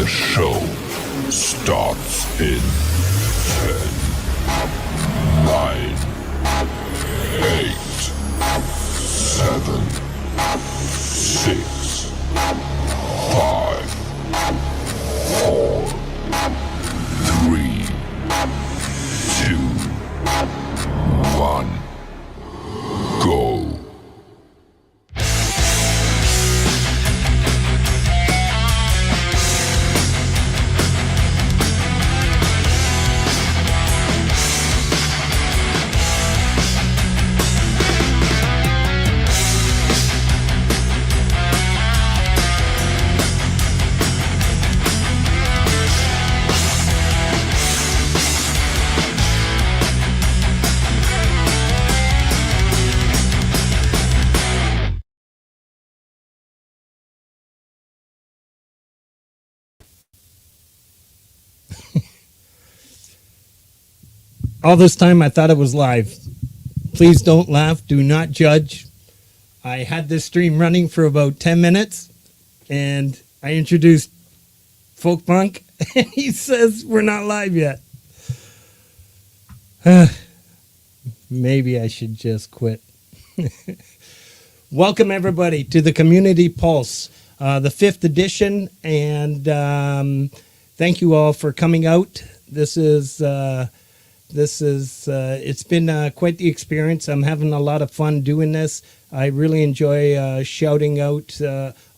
The show starts in 10, 9, 8, 7, 6, 5, 4, 3, 2, 1, go. All this time I thought it was live. Please don't laugh. Do not judge. I had this stream running for about 10 minutes and I introduced Folk Punk and he says we're not live yet. Maybe I should just quit. Welcome everybody to the Community Pulse, the 5th edition, and thank you all for coming out. This is it's been quite the experience. I'm having a lot of fun doing this. I really enjoy shouting out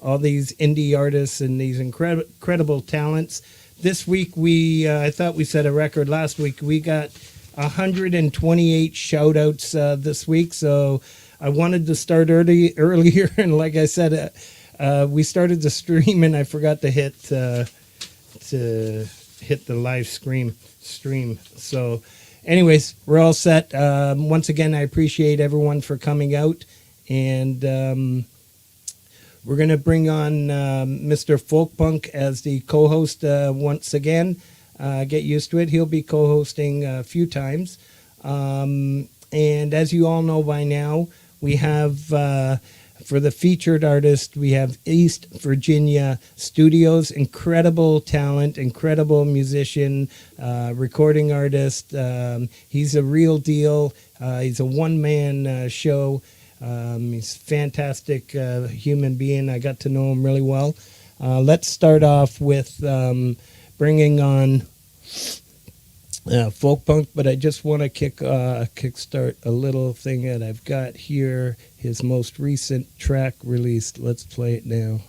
all these indie artists and these incredible talents. This week I thought we set a record last week. We got 128 shout outs this week. So I wanted to start earlier. And like I said, we started the stream and I forgot to hit the live stream. So anyways, we're all set. Once again, I appreciate everyone for coming out. And we're going to bring on Mr. Folk Punk as the co-host once again. Get used to it. He'll be co-hosting a few times. And as you all know by now, we have, for the featured artist, we have East Virginia Studios, incredible talent, incredible musician, recording artist. He's a real deal. He's a one-man show. He's a fantastic human being. I got to know him really well. Let's start off with bringing on Folk Punk, but I just want to kickstart a little thing that I've got here. His most recent track released. Let's play it now.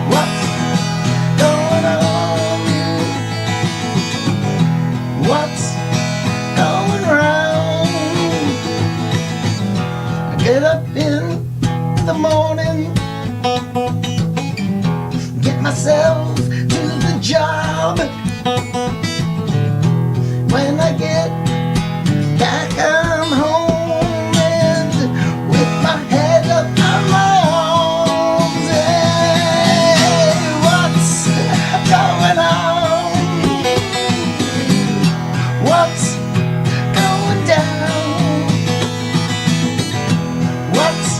What's Get myself to the job. When I get back, I'm home and with my head up on my arms. Hey, what's going on? What's going down? What's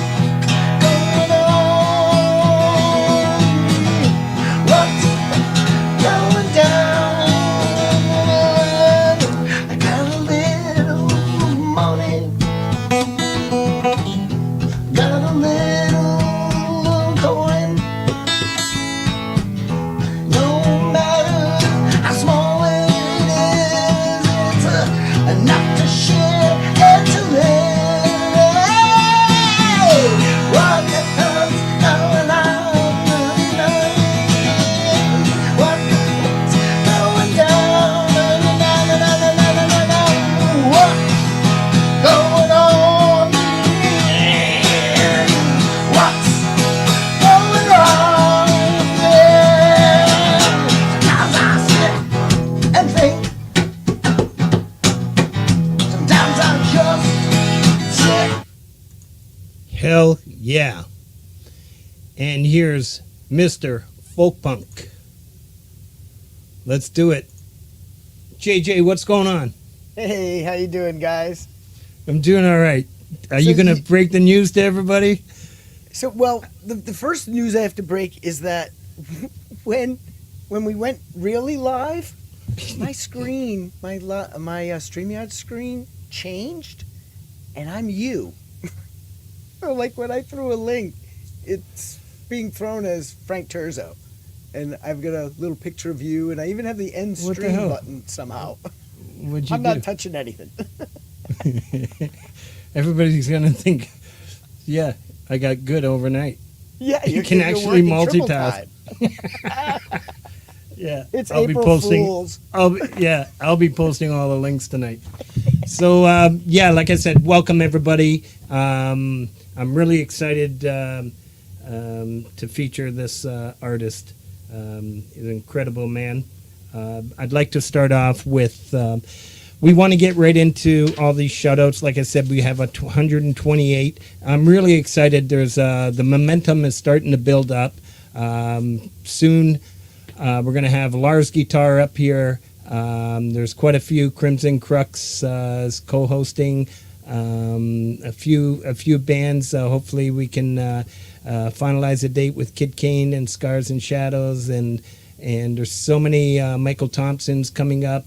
going on? What's going down? I got a little money, got a little coin. No matter how small it is, it's enough to share and to live. Hey, what's going on? What's going down? What's going on? What's going wrong? Sometimes I sit and think. Sometimes I just sit. Hell yeah. And here's Mr. Folk Punk. Let's do it. JJ, what's going on? Hey, how you doing, guys? I'm doing all right. Are you So going to you- break the news to everybody? So, well, the first news I have to break is that when we went really live, my screen, my StreamYard screen changed, and I'm you. So, like when I threw a link, it's being thrown as Frank Terzo, and I've got a little picture of you, and I even have the end What the stream hell? button somehow. What'd you I'm do? not touching anything. Everybody's going to think, yeah, I got good overnight. Yeah, You you're, can you're actually working triple multitask. time. Yeah. It's I'll April be posting, Fools. I'll be posting all the links tonight. So, yeah, like I said, welcome everybody. I'm really excited to feature this artist. He's an incredible man. I'd like to start off with, we want to get right into all these shout-outs. Like I said, we have 128. I'm really excited. There's the momentum is starting to build up. Soon we're going to have Lars Guitar up here. There's quite a few. Crimson Crux is co-hosting. A few bands. Hopefully we can finalize a date with Kid Kane and Scars and Shadows, and there's so many Michael Thompsons coming up.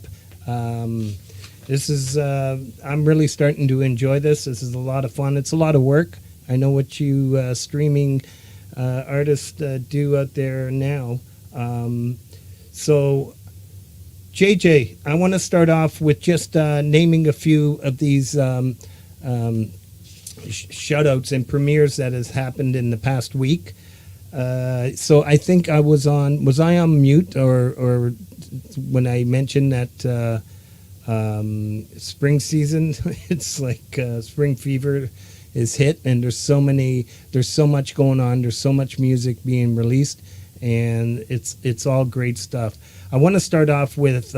This is I'm really starting to enjoy this. This is a lot of fun. It's a lot of work. I know what you streaming artists do out there now. So JJ, I want to start off with just naming a few of these shout-outs and premieres that has happened in the past week. So I think I was on mute or when I mentioned that spring season, it's like spring fever is hit, and there's so much going on, there's so much music being released, and it's all great stuff. I want to start off with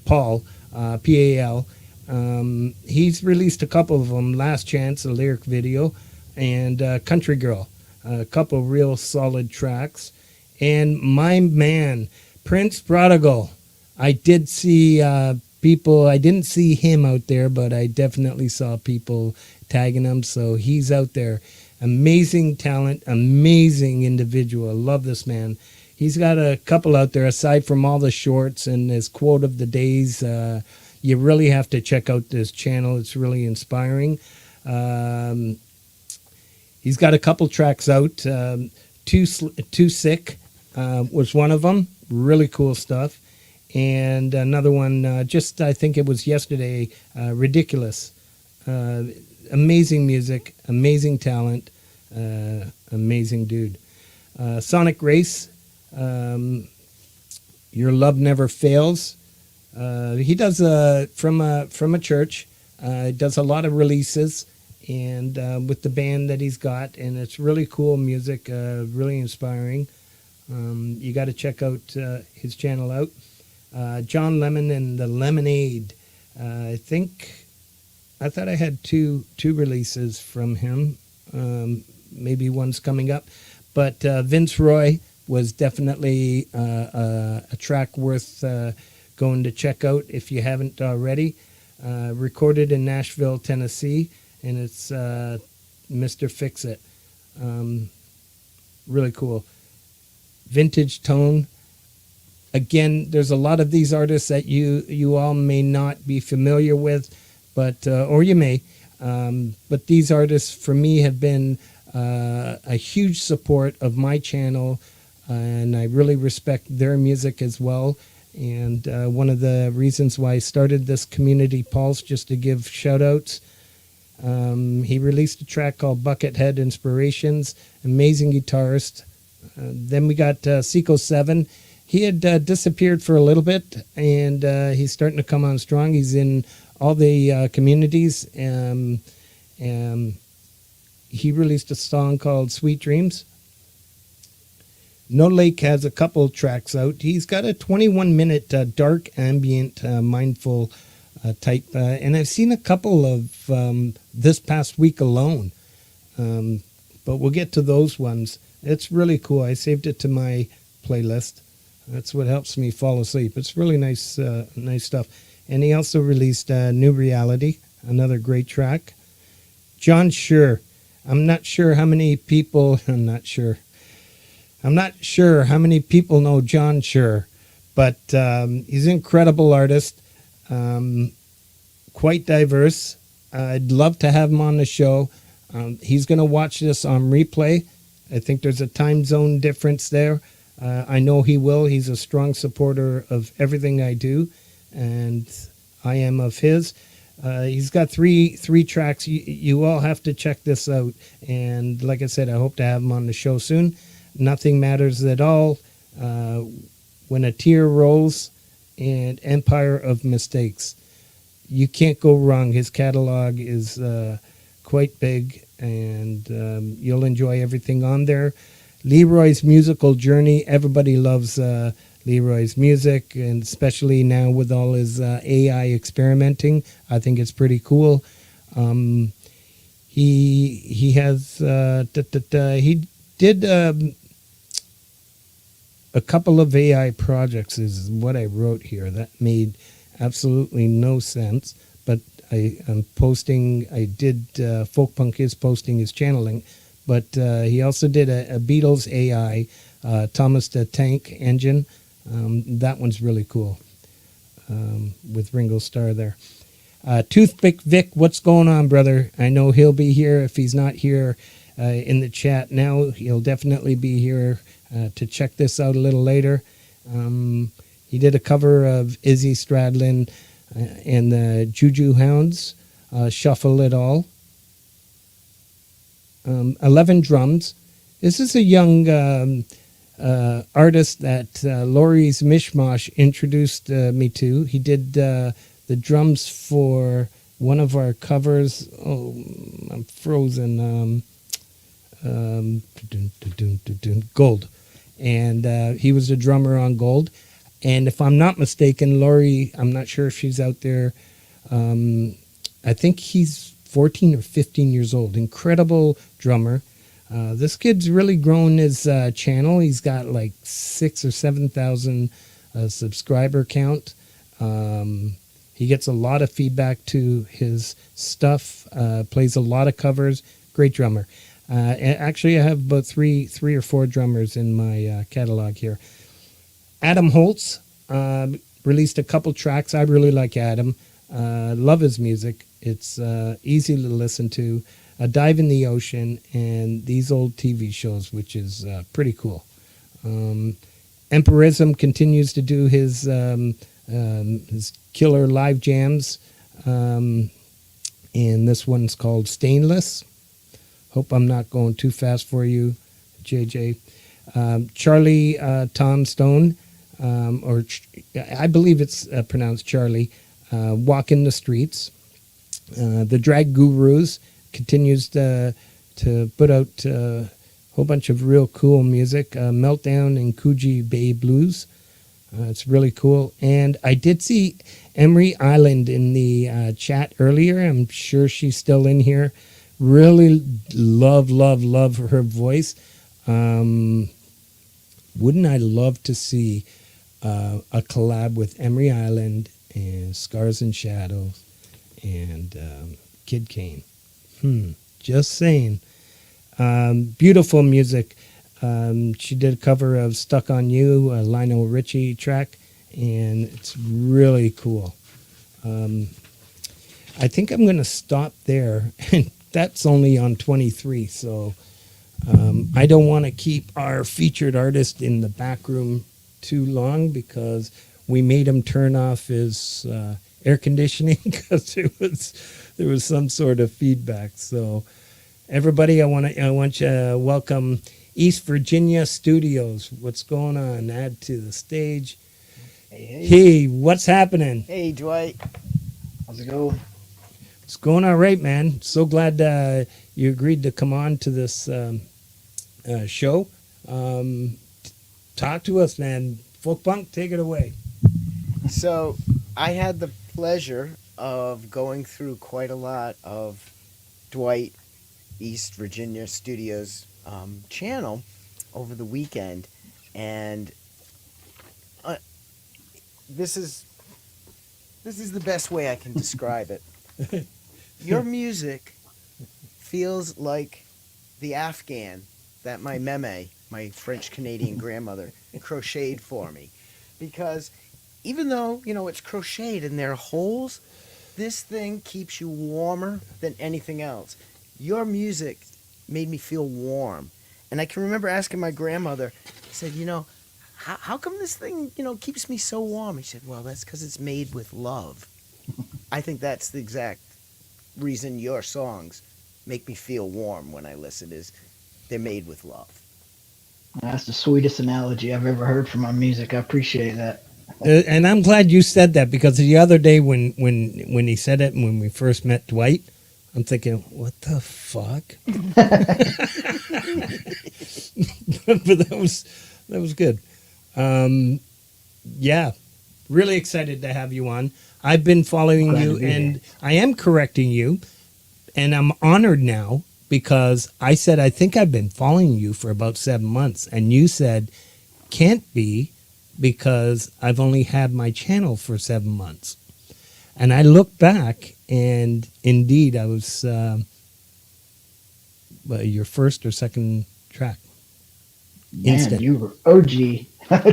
Paul, P-A-L. He's released a couple of them, Last Chance, a lyric video, and Country Girl, a couple real solid tracks. And my man, Prince Prodigal, I did see people, I didn't see him out there, but I definitely saw people tagging him, so he's out there. Amazing talent, amazing individual. I love this man. He's got a couple out there, aside from all the shorts and his quote of the days. You really have to check out this channel. It's really inspiring. He's got a couple tracks out. Too Sick was one of them. Really cool stuff. And another one, just I think it was yesterday, Ridiculous. Amazing music, amazing talent, amazing dude. Sonic Race, Your Love Never Fails. He does from a church. Does a lot of releases, and with the band that he's got, and it's really cool music, really inspiring. You got to check out his channel out. John Lemon and the Lemonade. I thought I had two releases from him. Maybe one's coming up, but Vince Roy was definitely a track worth going to check out if you haven't already. Recorded in Nashville, Tennessee, and it's Mr. Fix It. Really cool. Vintage Tone. Again, there's a lot of these artists that you all may not be familiar with, but or you may. But these artists, for me, have been a huge support of my channel, and I really respect their music as well. And one of the reasons why I started this Community Pulse, just to give shout-outs, he released a track called Buckethead Inspirations, amazing guitarist. Then we got Seco 7. He had disappeared for a little bit, and he's starting to come on strong. He's in all the communities. He released a song called Sweet Dreams. No Lake has a couple tracks out. He's got a 21-minute dark ambient mindful type, and I've seen a couple of this past week alone, but we'll get to those ones. It's really cool. I saved it to my playlist. That's what helps me fall asleep. It's really nice stuff. And he also released New Reality, another great track. John Shure. I'm not sure how many people know John Shure, but he's an incredible artist, quite diverse. I'd love to have him on the show. He's going to watch this on replay. I think there's a time zone difference there. I know he will. He's a strong supporter of everything I do, and I am of his. He's got three tracks. You all have to check this out. And like I said, I hope to have him on the show soon. Nothing Matters at All, When a Tear Rolls, and Empire of Mistakes. You can't go wrong. His catalog is quite big, and you'll enjoy everything on there. Leroy's Musical Journey. Everybody loves Leroy's music, and especially now with all his AI experimenting. I think it's pretty cool. He has he did a couple of AI projects is what I wrote here. That made absolutely no sense, but I'm posting. I did Folk Punk is posting his channeling, but he also did a Beatles AI Thomas the Tank Engine. That one's really cool with Ringo Starr there. Toothpick Vic, what's going on, brother? I know he'll be here. If he's not here in the chat now, he'll definitely be here to check this out a little later. He did a cover of Izzy Stradlin and the Juju Hounds, Shuffle It All. 11 Drums. This is a young artist that Laurie's Mishmash introduced me to. He did the drums for one of our covers. Oh, I'm frozen. Gold. And he was a drummer on Gold. And if I'm not mistaken, Laurie, I'm not sure if she's out there. I think he's 14 or 15 years old. Incredible drummer. This kid's really grown his channel. He's got like 6,000 or 7,000 subscriber count. He gets a lot of feedback to his stuff. Plays a lot of covers. Great drummer. Actually, I have about three or four drummers in my catalog here. Adam Holtz released a couple tracks. I really like Adam. Love his music. It's easy to listen to. A Dive in the Ocean and These Old TV Shows, which is pretty cool. Empirism continues to do his killer live jams. And this one's called Stainless. Hope I'm not going too fast for you, JJ. Charlie Tom Stone, I believe it's pronounced Charlie, Walk in the Streets. The Drag Gurus, continues to put out a whole bunch of real cool music. Meltdown and Coogee Bay Blues. It's really cool. And I did see Emery Island in the chat earlier. I'm sure she's still in here. Really love her voice. Wouldn't I love to see a collab with Emery Island and Scars and Shadows and Kid Kane? Just saying. Beautiful music. She did a cover of Stuck on You, a Lionel Richie track, and it's really cool. I think I'm going to stop there. And that's only on 23, so I don't want to keep our featured artist in the back room too long because we made him turn off his air conditioning because there was some sort of feedback. So everybody, I want you to welcome East Virginia Studios. What's going on? Add to the stage. Hey, what's happening? Hey, Dwight. How's it going? It's going all right, man. So glad you agreed to come on to this show. Talk to us, man. Folk Punk, take it away. So I had the pleasure of going through quite a lot of Dwight East Virginia Studios channel over the weekend, and this is the best way I can describe it. Your music feels like the Afghan that my meme, my French Canadian grandmother, crocheted for me, because even though it's crocheted and there are holes, this thing keeps you warmer than anything else. Your music made me feel warm. And I can remember asking my grandmother, I said, how come this thing, keeps me so warm? He said, well, that's because it's made with love. I think that's the exact reason your songs make me feel warm when I listen, is they're made with love. That's the sweetest analogy I've ever heard for my music. I appreciate that. And I'm glad you said that, because the other day when he said it and when we first met Dwight, I'm thinking, what the fuck? But that was good. Yeah, really excited to have you on. I've been following you, and I am correcting you, and I'm honored now because I said I think I've been following you for about 7 months, and you said can't be because I've only had my channel for 7 months. And I looked back, and indeed, I was your first or second track. Man, you were OG to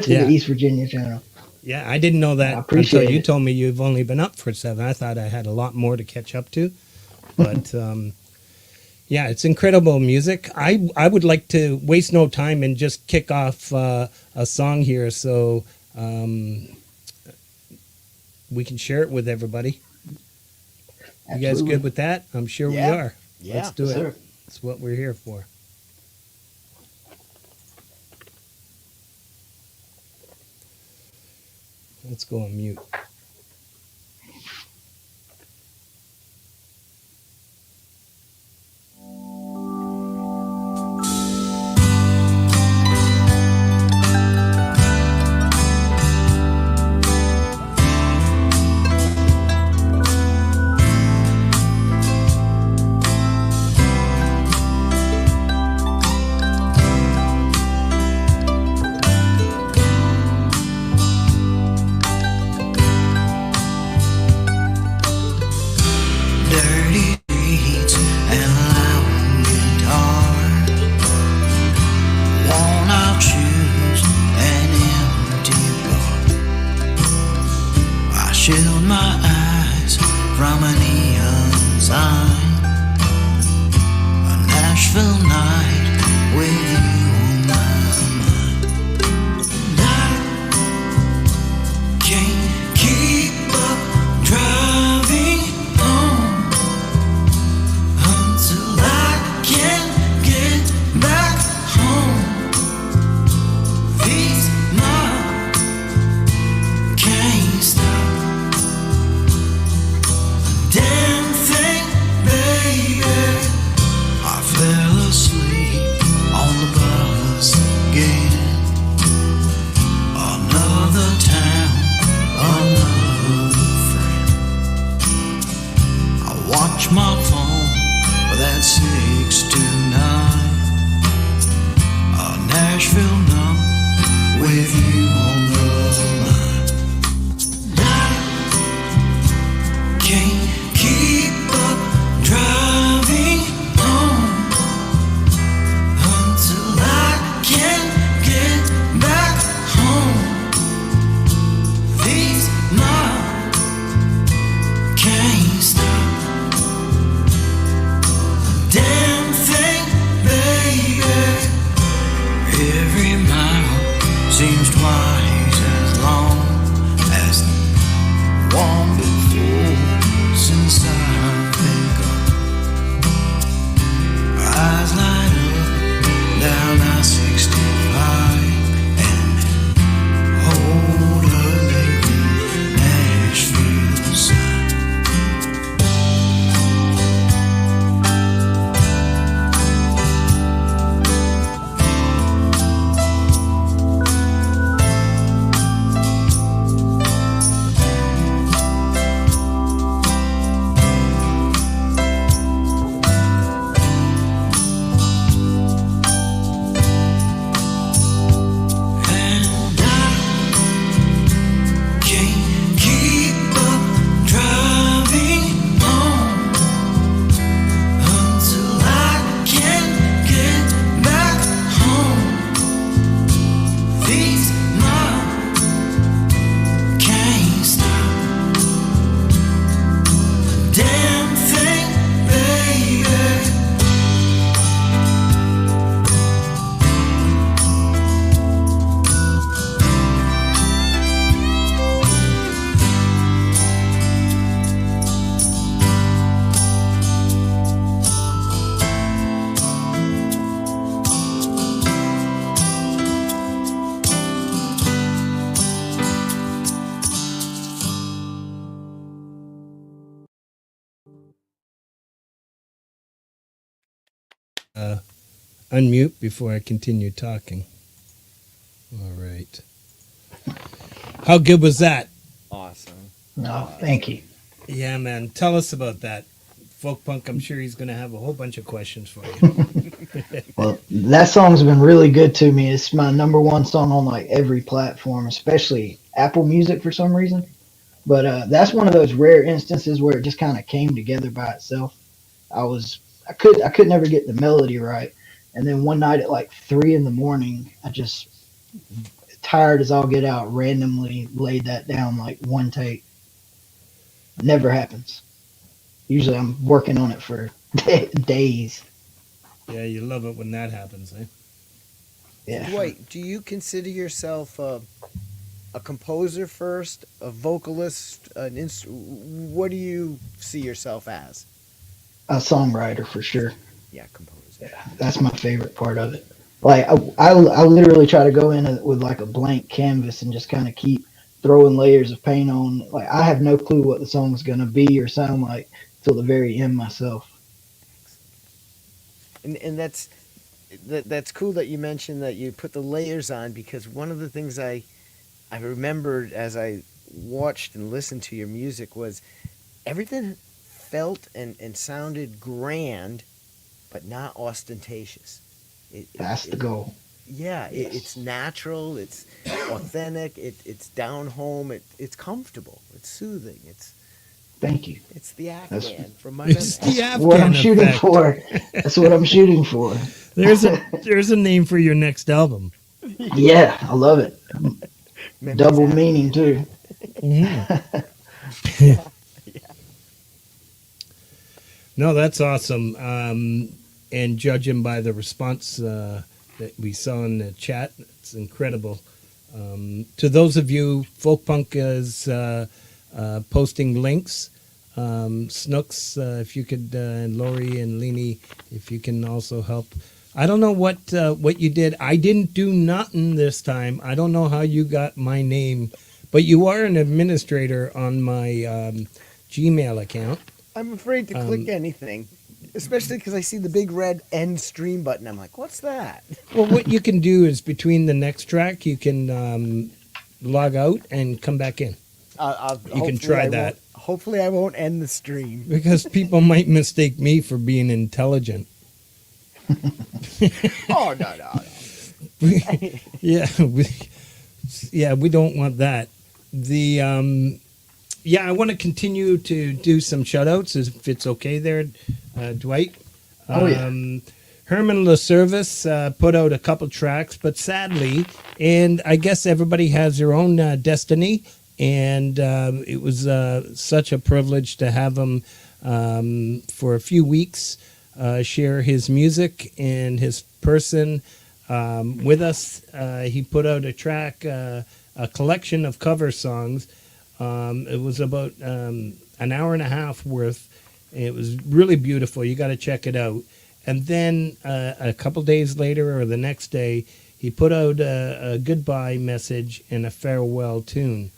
the East Virginia channel. Yeah, I didn't know that I appreciate until you it. told me you've only been up for 7. I thought I had a lot more to catch up to. But, yeah, it's incredible music. I would like to waste no time and just kick off a song here so we can share it with everybody. Absolutely. You guys good with that? I'm sure we are. Yeah. Let's do it. Sir. That's what we're here for. Let's go on mute. again. Another town, another friend. I watch my phone for that 629. Nashville number with you on the line. Can't keep up driving home until I can get back home. These miles can't stop. Damn thing, baby. Every mile seems twice as long as the one before. Since I think of eyes light up down I-65 and hold a lady Nashville sign. Unmute before I continue talking. All right. How good was that? Awesome. No, thank you. Yeah, man. Tell us about that. Folk Punk, I'm sure he's going to have a whole bunch of questions for you. Well, that song's been really good to me. It's my number one song on like every platform, especially Apple Music for some reason. But that's one of those rare instances where it just kind of came together by itself. I could never get the melody right, and then one night at like 3 a.m, I just tired as all get out, randomly laid that down like one take. Never happens. Usually I'm working on it for days. Yeah, you love it when that happens, eh? Yeah. Wait, do you consider yourself a composer first, a vocalist, what do you see yourself as? A songwriter for sure. Yeah, composer. Yeah, that's my favorite part of it. Like I literally try to go in with like a blank canvas and just kind of keep throwing layers of paint on. Like I have no clue what the song's gonna be or sound like till the very end myself. And that's cool that you mentioned that you put the layers on, because one of the things I remembered as I watched and listened to your music was everything felt and sounded grand, but not ostentatious. That's the goal. Yeah, Yes. it's natural, it's authentic, it's down home, it's comfortable, it's soothing, Thank you. it's the That's- Afghan from my It's memory. the That's what I'm Afghan shooting effect. for. That's what I'm shooting for. There's a name for your next album. Yeah, I love it. Memories Double Afghan. meaning too. No, that's awesome. And judging by the response that we saw in the chat, it's incredible. To those of you, Folk Punk is posting links. Snooks, if you could, and Lori and Leanie, if you can also help. I don't know what you did. I didn't do nothing this time. I don't know how you got my name, but you are an administrator on my Gmail account. I'm afraid to click anything. Especially because I see the big red end stream button. I'm like, what's that? Well, what you can do is between the next track, you can log out and come back in. You can try that. Hopefully, I won't end the stream. Because people might mistake me for being intelligent. Oh, no. We don't want that. I want to continue to do some shout-outs if it's okay there, Dwight. Oh, yeah. Herman LaService put out a couple tracks, but sadly, and I guess everybody has their own destiny, and it was such a privilege to have him for a few weeks share his music and his person with us. He put out a track, a collection of cover songs. It was about an hour and a half worth. It was really beautiful. You got to check it out. And then a couple days later or the next day, he put out a goodbye message and a farewell tune.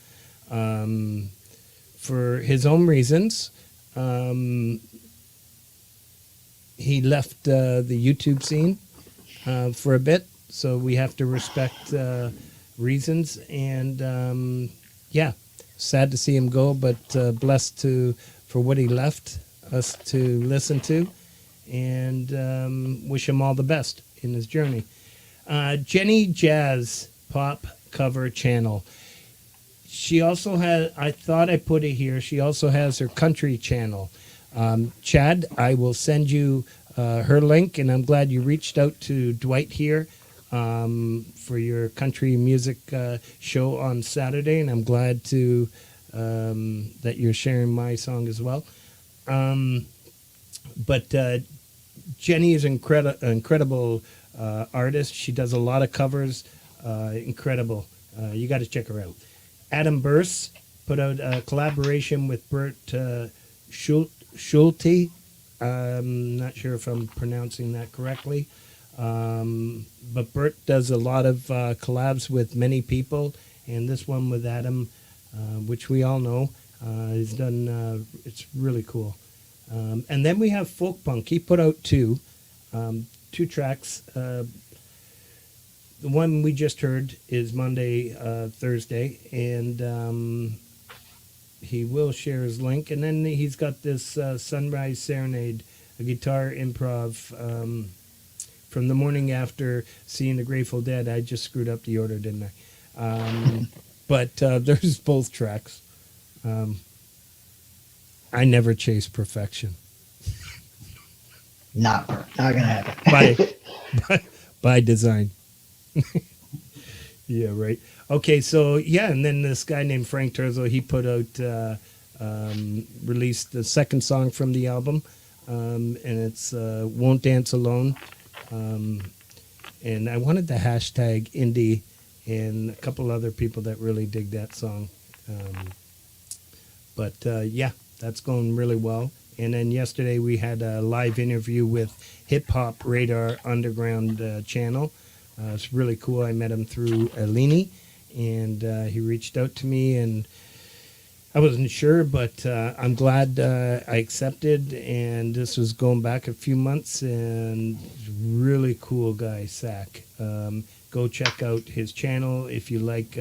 For his own reasons, he left the YouTube scene for a bit, so we have to respect reasons. And sad to see him go, but blessed for what he left us to listen to, and wish him all the best in his journey. Jenny Jazz Pop Cover Channel. She also has, I thought I put it here, she also has her country channel. Chad, I will send you her link, and I'm glad you reached out to Dwight here for your country music show on Saturday, and I'm glad to that you're sharing my song as well. But Jenny is an incredible artist. She does a lot of covers. Incredible. You got to check her out. Adam Burse put out a collaboration with Bert Schulte. I'm not sure if I'm pronouncing that correctly. But Bert does a lot of collabs with many people, and this one with Adam, which we all know, he's done. It's really cool. And then we have Folk Punk. He put out two tracks. The one we just heard is Monday, Thursday, and he will share his link. And then he's got this Sunrise Serenade, a guitar improv from the morning after seeing the Grateful Dead. I just screwed up the order, didn't I? But there's both tracks. I never chase perfection. Not gonna happen. By design. Yeah, right. Okay, so and then this guy named Frank Terzo, he put out released the second song from the album, and it's Won't Dance Alone. And I wanted the hashtag Indy and a couple other people that really dig that song. But that's going really well. And then yesterday we had a live interview with Hip Hop Radar Underground channel. It's really cool. I met him through Alini, and he reached out to me, and I wasn't sure, but I'm glad I accepted. And this was going back a few months, and really cool guy, Sack. Go check out his channel if you like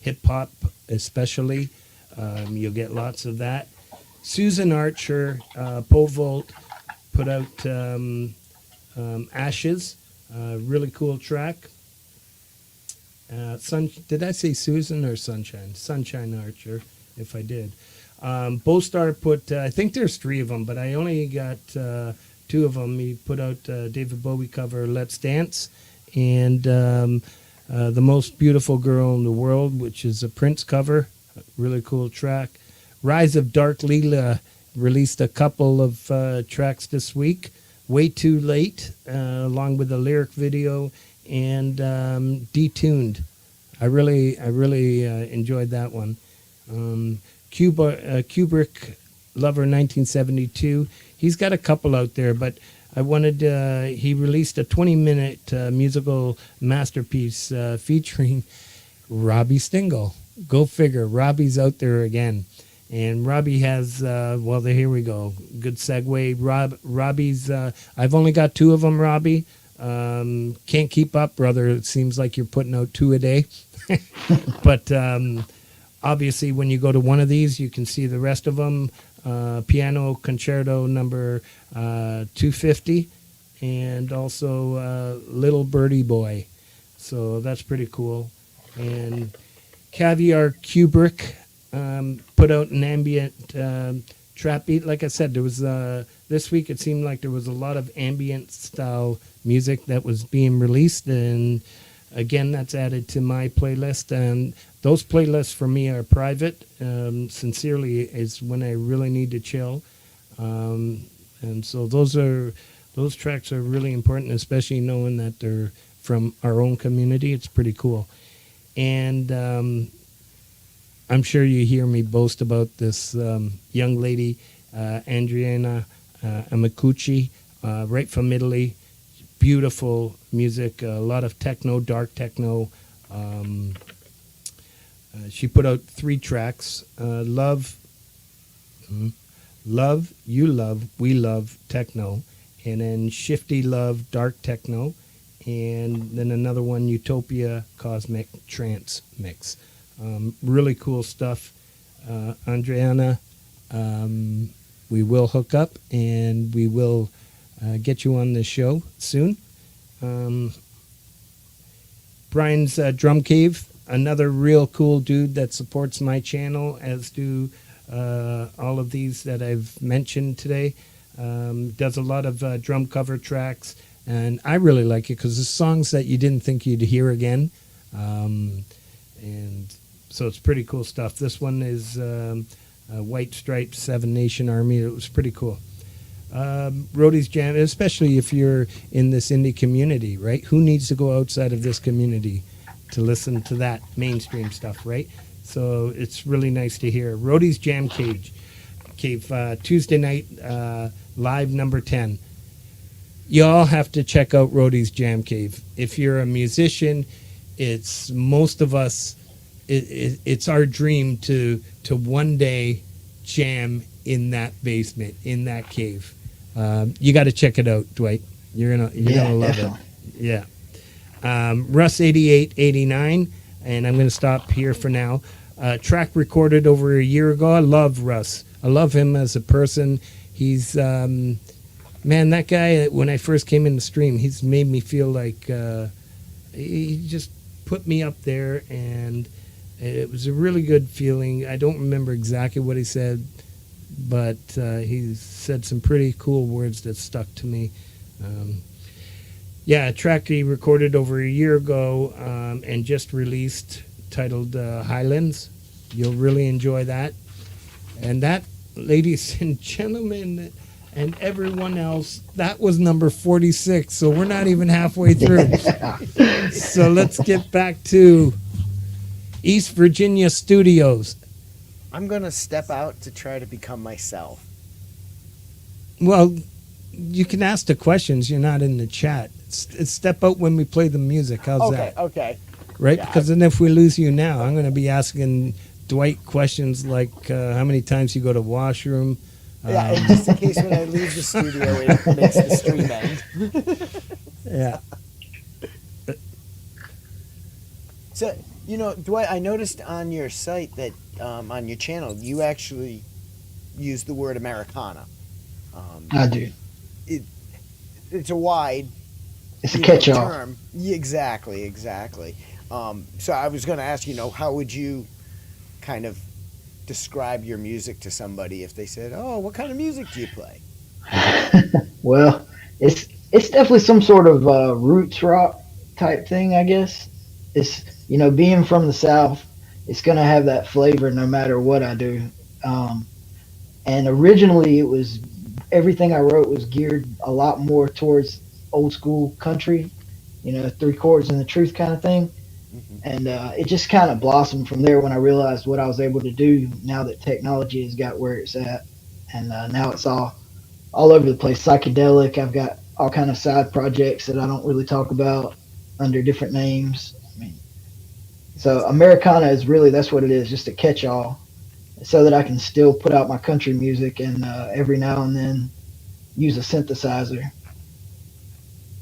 hip hop, especially. You'll get lots of that. Susan Archer, Pole Vault, put out Ashes, really cool track. Did I say Susan or Sunshine? Sunshine Archer, if I did. Bostar put, I think there's three of them, but I only got two of them. He put out David Bowie cover, Let's Dance, and The Most Beautiful Girl in the World, which is a Prince cover, really cool track. Rise of Dark Leela released a couple of tracks this week. Way Too Late, along with a lyric video, and Detuned. I really enjoyed that one. Kubrick Lover 1972. He's got a couple out there, but I wanted. He released a 20-minute musical masterpiece featuring Robbie Stingle. Go figure. Robbie's out there again. And Robbie has, here we go. Good segue. Robbie's, I've only got 2 of them, Robbie. Can't keep up, brother. It seems like you're putting out 2 a day. But obviously, when you go to one of these, you can see the rest of them. Piano Concerto number 250, and also Little Birdie Boy. So that's pretty cool. And Caviar Kubrick put out an ambient trap beat. Like I said, there was this week. It seemed like there was a lot of ambient style music that was being released, and again, that's added to my playlist. And those playlists for me are private. Sincerely, is when I really need to chill. And so those tracks are really important, especially knowing that they're from our own community. It's pretty cool. And I'm sure you hear me boast about this young lady, Adriana Amacucci, right from Italy. Beautiful music, a lot of techno, dark techno. She put out 3 tracks: Love, You Love, We Love, Techno, and then Shifty Love, Dark Techno, and then another one, Utopia Cosmic Trance Mix. Really cool stuff. Adriana, we will hook up and we will get you on the show soon. Brian's Drum Cave, another real cool dude that supports my channel, as do all of these that I've mentioned today. Does a lot of drum cover tracks, and I really like it because it's songs that you didn't think you'd hear again. And so it's pretty cool stuff. This one is White Stripes, 7 Nation Army. It was pretty cool. Roadies Jam, especially if you're in this indie community, right? Who needs to go outside of this community to listen to that mainstream stuff, right? So it's really nice to hear. Roadies Jam Cave, Tuesday night, live number 10. You all have to check out Roadies Jam Cave. If you're a musician, it's most of us, it's our dream to one day jam in that basement, in that cave. You got to check it out, Dwight. You're gonna love definitely. it. Yeah. Russ 8889, and I'm gonna stop here for now. Track recorded over a year ago. I love Russ. I love him as a person. He's man, that guy. When I first came in the stream, he's made me feel like he just put me up there, and it was a really good feeling. I don't remember exactly what he said, but he said some pretty cool words that stuck to me. A track he recorded over a year ago and just released, titled Highlands. You'll really enjoy that. And that, ladies and gentlemen, and everyone else, that was number 46, so we're not even halfway through. So let's get back to East Virginia Studios. I'm going to step out to try to become myself. Well, you can ask the questions. You're not in the chat. Step out when we play the music. How's that? Okay. Right? Yeah, Because then if we lose you now, I'm going to be asking Dwight questions like how many times you go to washroom. Yeah, and just in case when I leave the studio, it makes the stream end. Yeah. So, Dwight, I noticed on your site that on your channel, you actually use the word Americana. I do. It's a wide It's a catch-all. term. Yeah, exactly. So I was going to ask, how would you kind of describe your music to somebody if they said, "Oh, what kind of music do you play?" Well, it's definitely some sort of roots rock type thing, I guess. It's being from the South, it's gonna have that flavor no matter what I do. And originally, it was everything I wrote was geared a lot more towards old school country, 3 chords and the truth kind of thing. And it just kind of blossomed from there when I realized what I was able to do now that technology has got where it's at. And now it's all over the place, psychedelic. I've got all kind of side projects that I don't really talk about under different names. So Americana is really, that's what it is, just a catch-all. so that I can still put out my country music and every now and then use a synthesizer.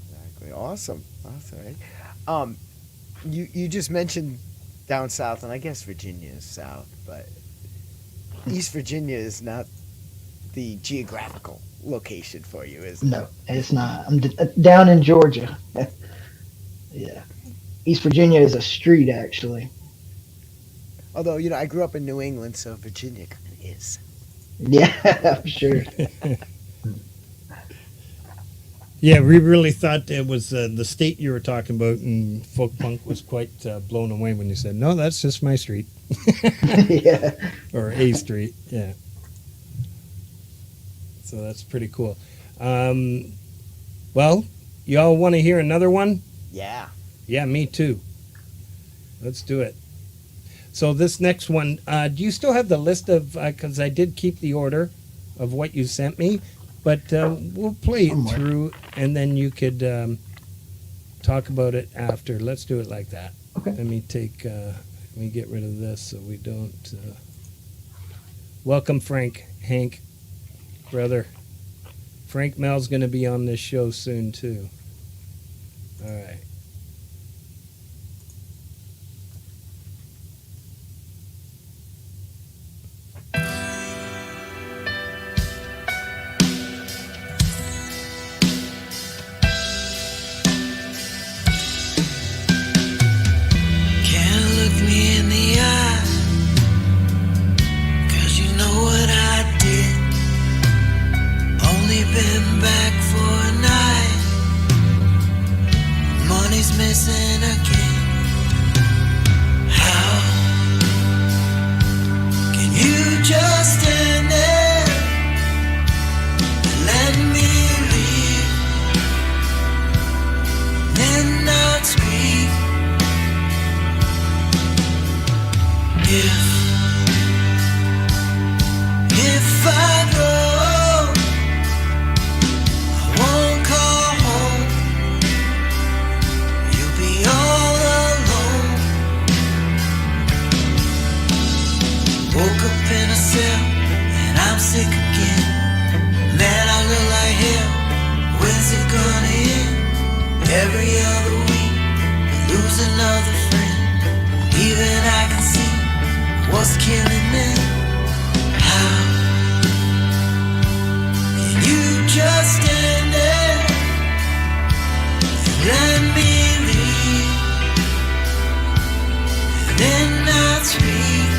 Exactly. Awesome. Right? You just mentioned down south, and I guess Virginia is south, but East Virginia is not the geographical location for you, is it? No, it's not. I'm down in Georgia. Yeah. East Virginia is a street, actually. Although, I grew up in New England, so Virginia kind of is. Yeah, I'm sure. Yeah, we really thought it was the state you were talking about, and folk punk was quite blown away when you said, "No, that's just my street." Yeah. Or a street, yeah. So that's pretty cool. Well, y'all want to hear another one? Yeah. Yeah, me too. Let's do it. So this next one, do you still have the list of, because I did keep the order of what you sent me, but we'll play it Somewhere. through and then you could talk about it after. Let's do it like that. Okay. Let me get rid of this so we don't. Welcome, Hank, brother. Frank Mel's going to be on this show soon, too. All right. Can't look me in the eye, 'cause you know what I did. Only been back for a night. Money's missing again. How can you just stand there and let me leave, then not speak? If I go, I won't call home. You'll be all alone. Woke up in a cell and I'm sick again. Man, I look like hell. When's it gonna end? Every other week, I lose another friend. Even I can see what's killing me. How can you just stand there and let me leave, and then not speak?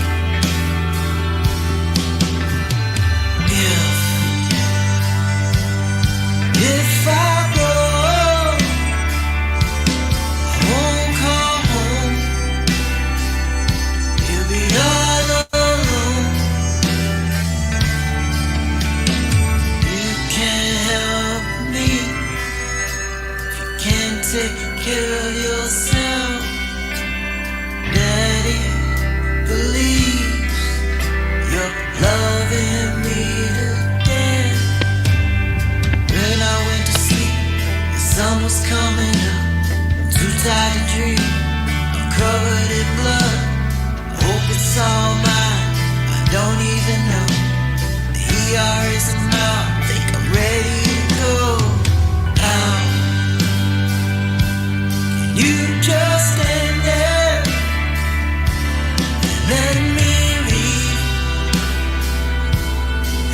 If I go, I won't call home. You'll be all alone. You can't help me if you can't take care of yourself. Daddy believes you're loving me to death. When I went to sleep, the sun was coming up. I'm too tired to dream. I'm covered in blood. Hope it's all mine. I don't even know. The ER isn't out. Think I'm ready to go. How can you just stand there and let me leave,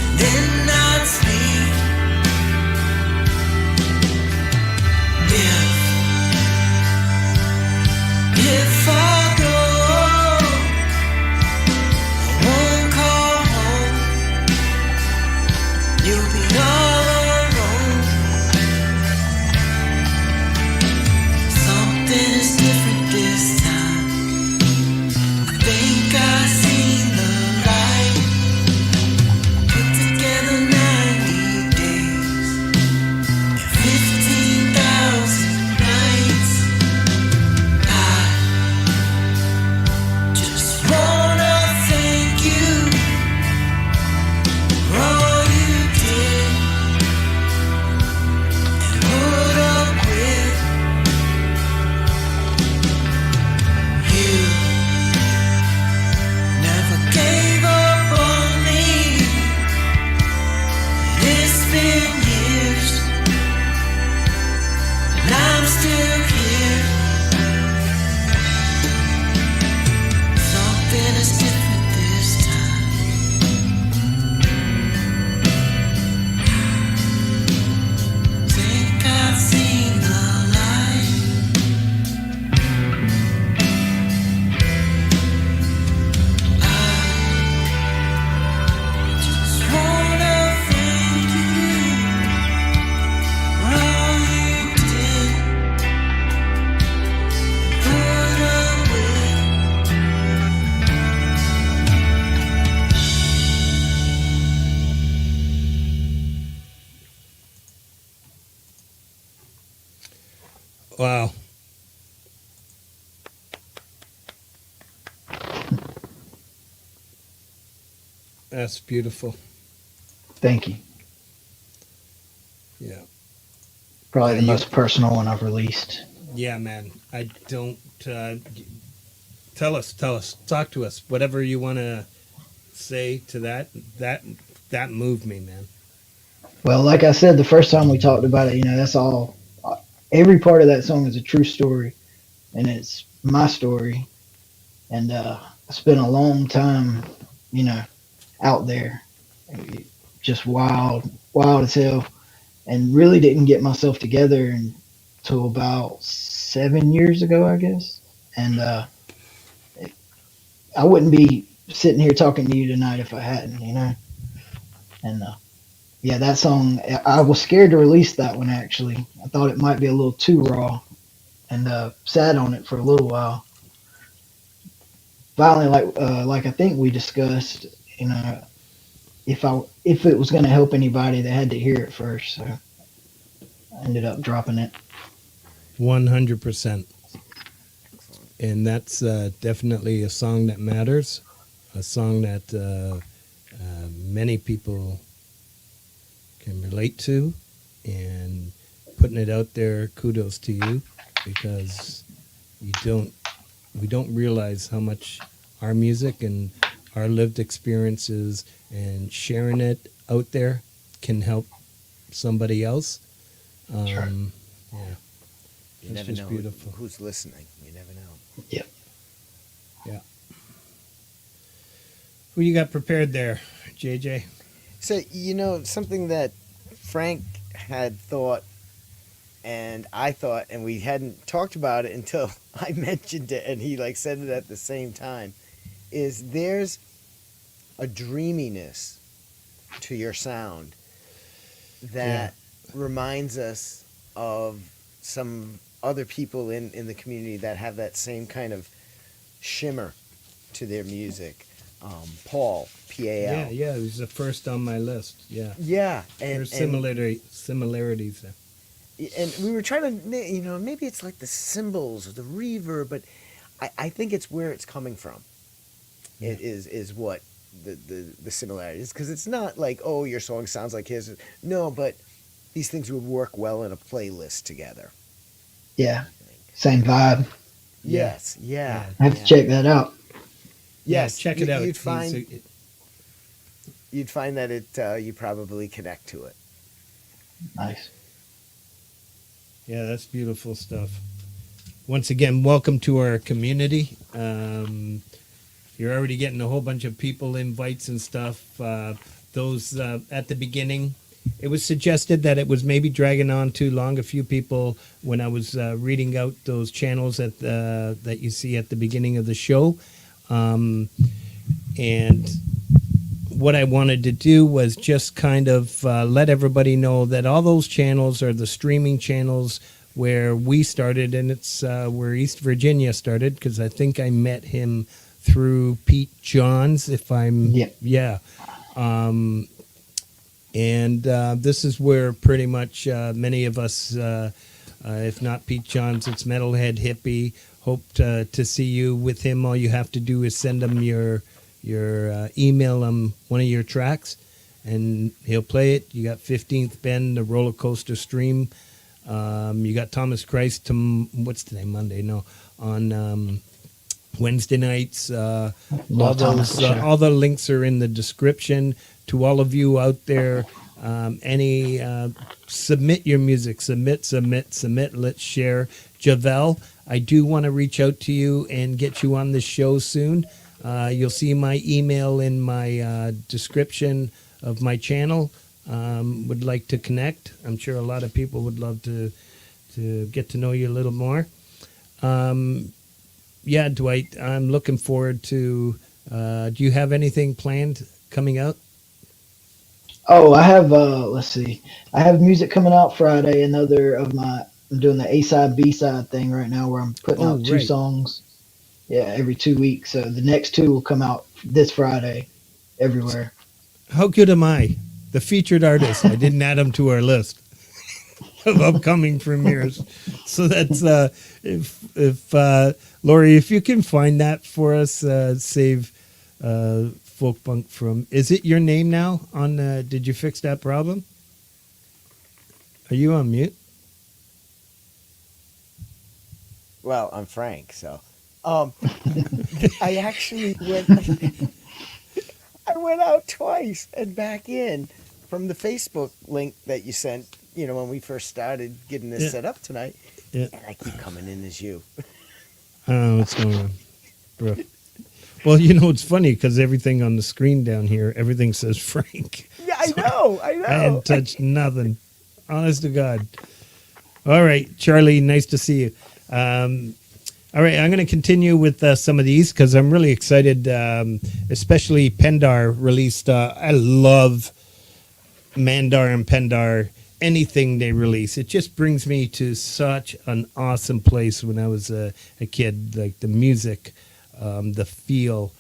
and then not speak? If I go, I won't call home. You'll be all alone. Something is different this time. I think I've seen the light. Put together 90 days and 15,000 nights. I That's beautiful. Thank you. Yeah. Probably the most personal one I've released. Yeah, man. I don't. Tell us. Talk to us. Whatever you want to say to that. That moved me, man. Well, like I said, the first time we talked about it, that's all. Every part of that song is a true story, and it's my story. And I spent a long time, out there, just wild as hell, and really didn't get myself together until about 7 years ago, I guess. And I wouldn't be sitting here talking to you tonight if I hadn't, And yeah, that song, I was scared to release that one, actually. I thought it might be a little too raw, and sat on it for a little while. Finally, like I think we discussed, if it was going to help anybody, they had to hear it first. So I ended up dropping it. 100%. And that's definitely a song that matters, a song that many people can relate to, and putting it out there, kudos to you, because we don't realize how much our music and our lived experiences and sharing it out there can help somebody else. Sure. Yeah. You That's never just know beautiful. who's listening. You never know. Yep. Yeah. Who you got prepared there, JJ? So, something that Frank had thought and I thought, and we hadn't talked about it until I mentioned it and he said it at the same time, is there's a dreaminess to your sound that reminds us of some other people in the community that have that same kind of shimmer to their music. Paul, P-A-L. Yeah, he was the first on my list. Yeah. Yeah. There's similarities there. And we were trying to, maybe it's like the cymbals or the reverb, but I think it's where it's coming from. Yeah. It is what the similarity is, because it's not like, oh, your song sounds like his. No, but these things would work well in a playlist together. Yeah. Same vibe. Yes. Yeah. I have to check that out. Yes. Check it out. You'd find that you probably connect to it. Nice. Yeah, that's beautiful stuff. Once again, welcome to our community. You're already getting a whole bunch of people, invites and stuff. Those at the beginning, it was suggested that it was maybe dragging on too long. A few people, when I was reading out those channels that you see at the beginning of the show, and what I wanted to do was just kind of let everybody know that all those channels are the streaming channels where we started, and it's where East Virginia started, because I think I met him through Pete Johns, and this is where pretty much many of us, if not Pete Johns, it's Metalhead Hippie. Hope to see you with him. All you have to do is send him your email him one of your tracks, and he'll play it. You got 15th Bend, the Rollercoaster stream. You got Thomas Christ. What's today? Monday? No, on Wednesday nights. All the links are in the description. To all of you out there, submit your music. Submit. Let's share. Javel, I do want to reach out to you and get you on the show soon. You'll see my email in my description of my channel. Would like to connect. I'm sure a lot of people would love to get to know you a little more. Yeah, Dwight, I'm looking forward to. Do you have anything planned coming out? Oh, I have. Let's see. I have music coming out Friday. I'm doing the A-side, B-side thing right now, where I'm putting out two songs. Yeah, every 2 weeks. So the next two will come out this Friday, everywhere. How good am I? The featured artist. I didn't add them to our list of upcoming premieres. So that's if Lori, if you can find that for us, save for folk punk from. Is it your name now? On did you fix that problem? Are you on mute? Well, I'm Frank, so I actually went. I went out twice and back in from the Facebook link that you sent. You know, when we first started getting this Yeah. set up tonight, Yeah. and I keep coming in as you. I don't know what's going on, bro. Well, you know it's funny because everything on the screen down here, everything says Frank. Yeah, I know. I know. I hadn't touched nothing. Honest to God. All right, Charlie, nice to see you. All right, I'm going to continue with some of these because I'm really excited, especially Pendar released. I love Mandar and Pendar, anything they release. It just brings me to such an awesome place when I was a kid, like the music, the feel.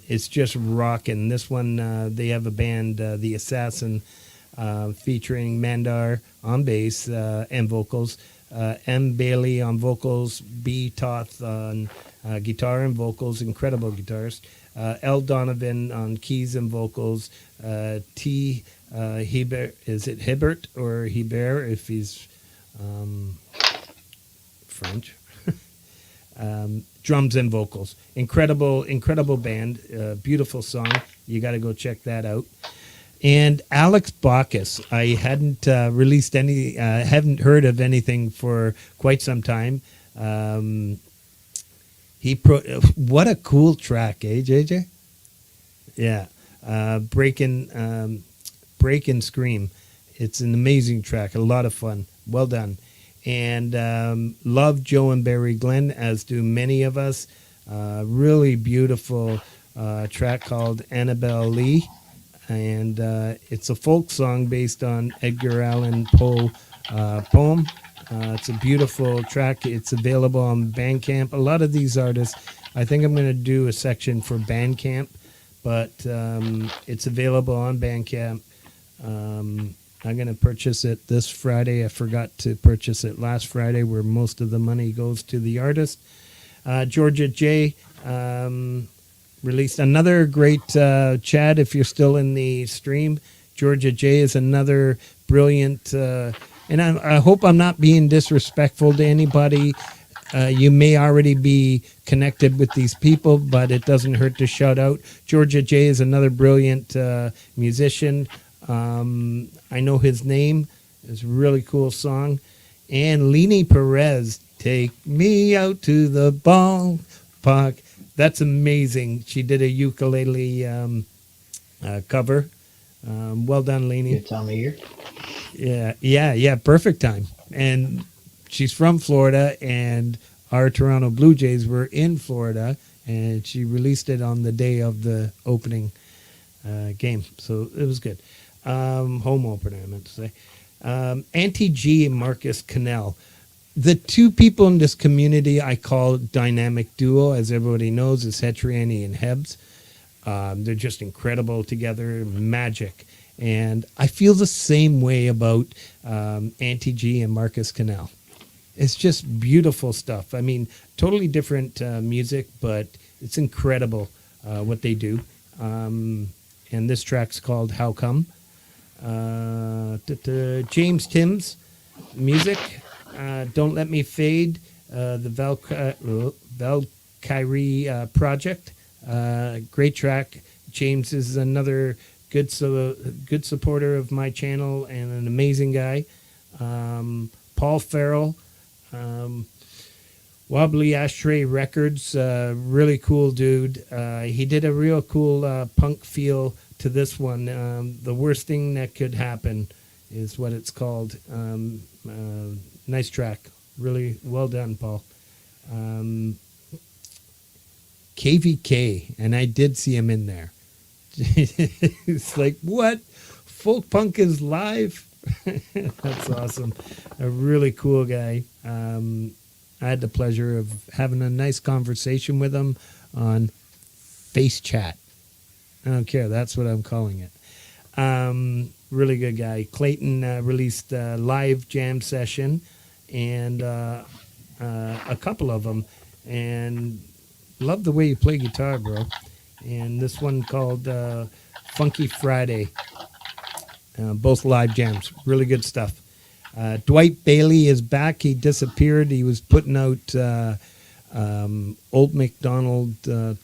It's just rocking. This one, they have a band, The Assassin, featuring Mandar on bass and vocals, M. Bailey on vocals, B. Toth on guitar and vocals, incredible guitarist, L. Donovan on keys and vocals, T. Hebert, is it Hebert or Hebert if he's French? Drums and vocals. Incredible band. Beautiful song. You got to go check that out. And Alex Bacchus, I hadn't released any, haven't heard of anything for quite some time. What a cool track, eh, JJ? Yeah, Break and Scream. It's an amazing track, a lot of fun. Well done. And love Joe and Barry Glenn, as do many of us. Really beautiful track called Annabelle Lee. And it's a folk song based on Edgar Allan Poe poem. It's a beautiful track. It's available on Bandcamp. A lot of these artists, I think I'm going to do a section for Bandcamp, but it's available on Bandcamp. I'm going to purchase it this Friday. I forgot to purchase it last Friday, where most of the money goes to the artist. Georgia J. Released another great Chad, if you're still in the stream. Georgia J is another brilliant, and I hope I'm not being disrespectful to anybody. You may already be connected with these people, but it doesn't hurt to shout out. Georgia J is another brilliant musician. I know his name. It's a really cool song. And Leni Perez, Take Me Out to the Ballpark. That's amazing. She did a ukulele cover. Well done, Leni. Good time of year. Yeah. Perfect time. And she's from Florida, and our Toronto Blue Jays were in Florida, and she released it on the day of the opening game. So it was good. Home opener, I meant to say. Auntie G and Marcus Cannell. The two people in this community I call dynamic duo, as everybody knows, is Hetriani and Hebs. They're just incredible together, magic. And I feel the same way about Auntie G and Marcus Cannell. It's just beautiful stuff. I mean, totally different music, but it's incredible what they do. And this track's called How Come. James Timms, music. Don't Let Me Fade, the Valkyrie Project. Great track. James is another good supporter of my channel and an amazing guy. Paul Farrell, Wobbly Ashtray Records, really cool dude. He did a real cool punk feel to this one. The Worst Thing That Could Happen is what it's called. Nice track. Really well done, Paul. KVK, and I did see him in there. It's like, what? Folk punk is live? That's awesome. A really cool guy. I had the pleasure of having a nice conversation with him on Face Chat. I don't care. That's what I'm calling it. Really good guy. Clayton released a live jam session and a couple of them, and love the way you play guitar, bro. and this one called Funky Friday. Both live jams, really good stuff. Dwight Bailey is back. He disappeared. He was putting out old McDonald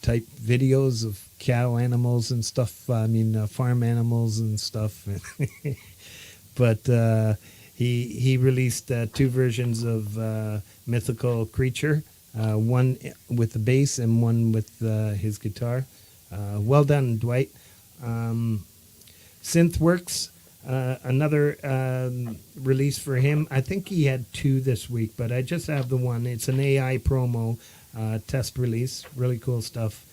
type videos of cow animals and stuff. Farm animals and stuff. But he released two versions of Mythical Creature, one with the bass and one with his guitar. Well done, Dwight. Synthworks, another release for him. I think he had two this week, but I just have the one. It's an AI promo test release. Really cool stuff.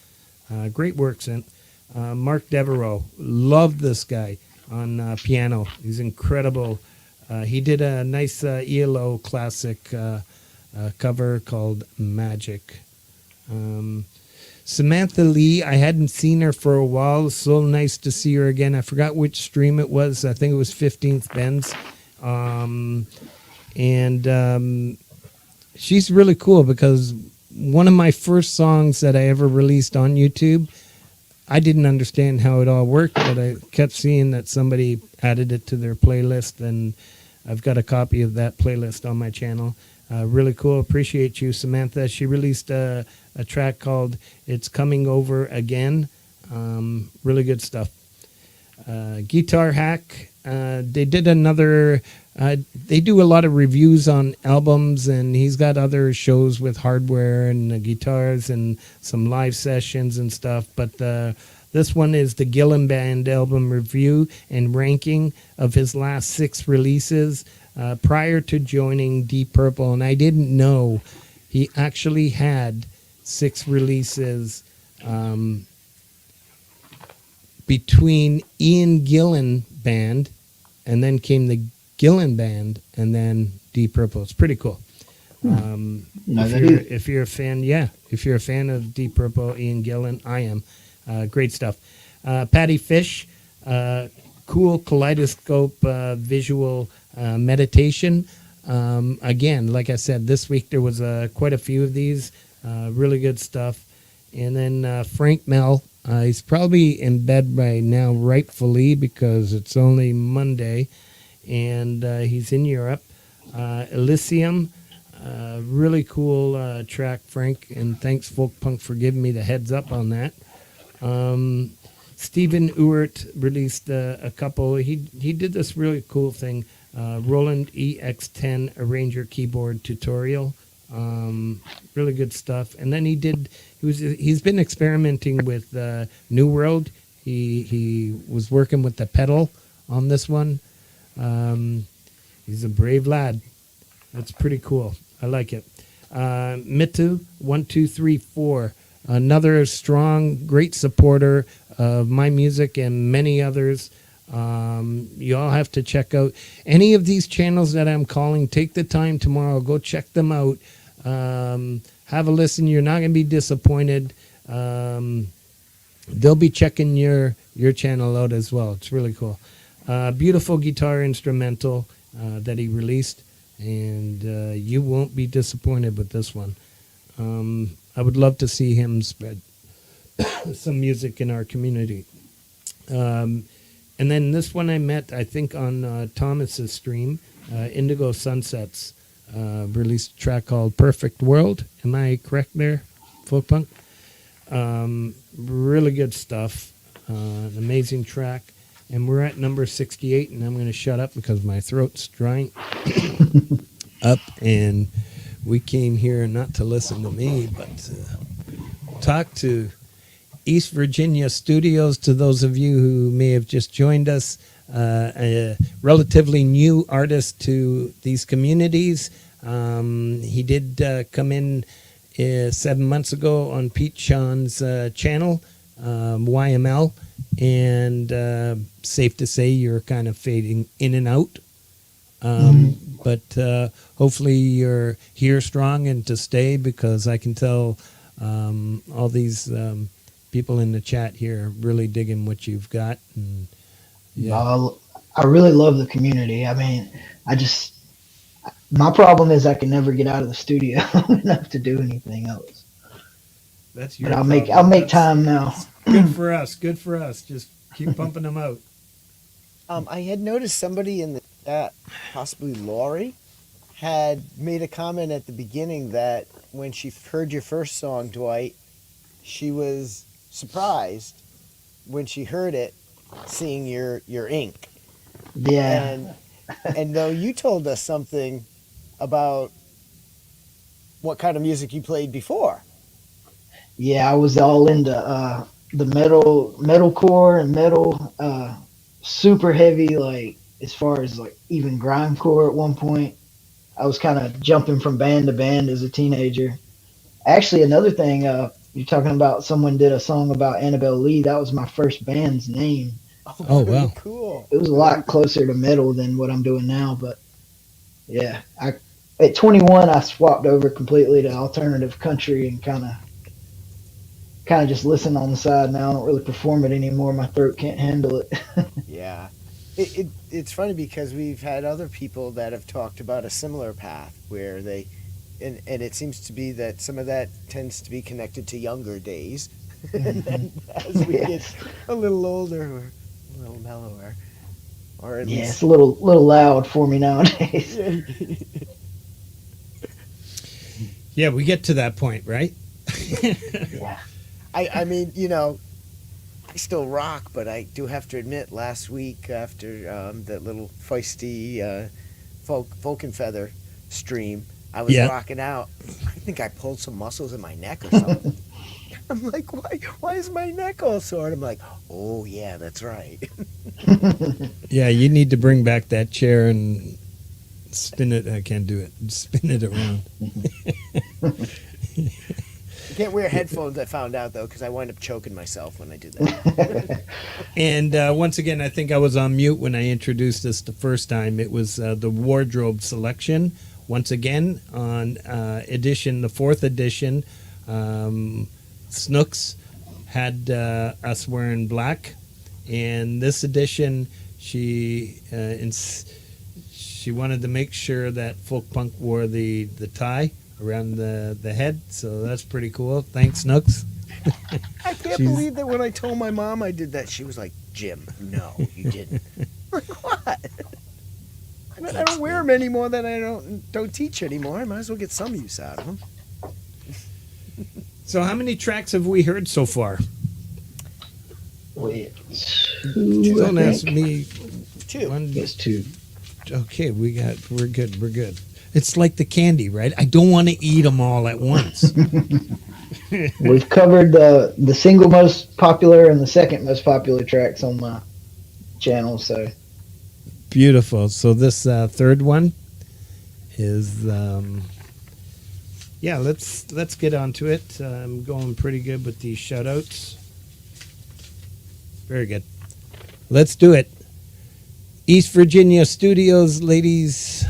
Great work, Synth. Mark Devereaux, love this guy on piano. He's incredible. He did a nice ELO classic cover called Magic. Samantha Lee, I hadn't seen her for a while. So nice to see her again. I forgot which stream it was. I think it was 15th Ben's. And she's really cool because one of my first songs that I ever released on YouTube, I didn't understand how it all worked, but I kept seeing that somebody added it to their playlist, and I've got a copy of that playlist on my channel. Really cool. Appreciate you, Samantha. She released a track called It's Coming Over Again. Really good stuff. Guitar Hack. They did another... they do a lot of reviews on albums, and he's got other shows with hardware and guitars and some live sessions and stuff. But this one is the Gillan Band album review and ranking of his last 6 releases prior to joining Deep Purple. And I didn't know he actually had 6 releases between Ian Gillan Band, and then came the Gillan Band, and then Deep Purple. It's pretty cool. If you're a fan, if you're a fan of Deep Purple, Ian Gillan, I am. Great stuff. Patty Fish, cool kaleidoscope visual meditation. Again, like I said, this week there was quite a few of these. Really good stuff. And then Frank Mel, he's probably in bed by now, rightfully, because it's only Monday, and he's in Europe. Elysium, really cool track, Frank, and thanks Folk Punk for giving me the heads up on that. Stephen Ewert released a couple. He did this really cool thing, Roland EX10 Arranger keyboard tutorial. Really good stuff. And then he's been experimenting with New World. He was working with the pedal on this one. He's a brave lad. That's pretty cool. I like it. Mitu 1234, another strong, great supporter of my music and many others. You all have to check out any of these channels that I'm calling. Take the time tomorrow, go check them out. Have a listen. You're not going to be disappointed. They'll be checking your channel out as well. It's really cool. Beautiful guitar instrumental that he released, and you won't be disappointed with this one. I would love to see him spread some music in our community. And then this one I met, I think, on Thomas's stream, Indigo Sunsets, released a track called Perfect World. Am I correct there, Folk Punk? Really good stuff. An amazing track. And we're at number 68, and I'm going to shut up because my throat's drying up, and we came here not to listen to me, but talk to East Virginia Studios. To those of you who may have just joined us, a relatively new artist to these communities. He did come in 7 months ago on Pete Sean's channel, YML, and safe to say you're kind of fading in and out. But hopefully you're here strong and to stay, because I can tell all these people in the chat here really digging what you've got. And, yeah. I really love the community. I mean, my problem is I can never get out of the studio enough to do anything else. That's your But I'll problem. make That's time now. good for us. Good for us. Just keep pumping them out. I had noticed somebody in the chat, possibly Lori, had made a comment at the beginning that when she heard your first song, Dwight, she was surprised when she heard it, seeing your ink. Yeah. And though you told us something about what kind of music you played before. Yeah, I was all into the metalcore and metal, super heavy, like as far as like even grindcore at one point. I was kind of jumping from band to band as a teenager. Actually, another thing, you're talking about someone did a song about Annabelle Lee. That was my first band's name. Oh, very wow. cool. It was a lot closer to metal than what I'm doing now, but yeah, at 21 I swapped over completely to alternative country and kind of just listen on the side now. I don't really perform it anymore. My throat can't handle it. Yeah. It's funny because we've had other people that have talked about a similar path where they, and it seems to be that some of that tends to be connected to younger days. And then as we get a little older, we're a little mellower. Or at Yeah, least. it's a little loud for me nowadays. Yeah, we get to that point, right? Yeah. I mean, you know, I still rock, but I do have to admit, last week after that little feisty folk and feather stream, I was Yeah. rocking out. I think I pulled some muscles in my neck or something. I'm like, why is my neck all sore? And I'm like, oh yeah, that's right. Yeah, you need to bring back that chair and spin it. I can't do it. Spin it around. I can't wear headphones, I found out, though, because I wind up choking myself when I do that. And once again, I think I was on mute when I introduced this the first time. It was the wardrobe selection. Once again, on the fourth edition, Snooks had us wearing black. And this edition, she wanted to make sure that folk punk wore the tie around the head, so that's pretty cool. Thanks, Snooks. I can't believe that when I told my mom I did that, she was like, Jim, no, you didn't. Like, what? I don't wear them anymore, that I don't teach anymore. I might as well get some use out of them. So how many tracks have we heard so far? Wait, Don't ask me. Two. One, it's two. okay, we're good. It's like the candy, right? I don't want to eat them all at once. We've covered the single most popular and the second most popular tracks on my channel. So Beautiful. So this third one is, yeah. Let's get onto it. I'm going pretty good with these shoutouts. Very good. Let's do it. East Virginia Studios, ladies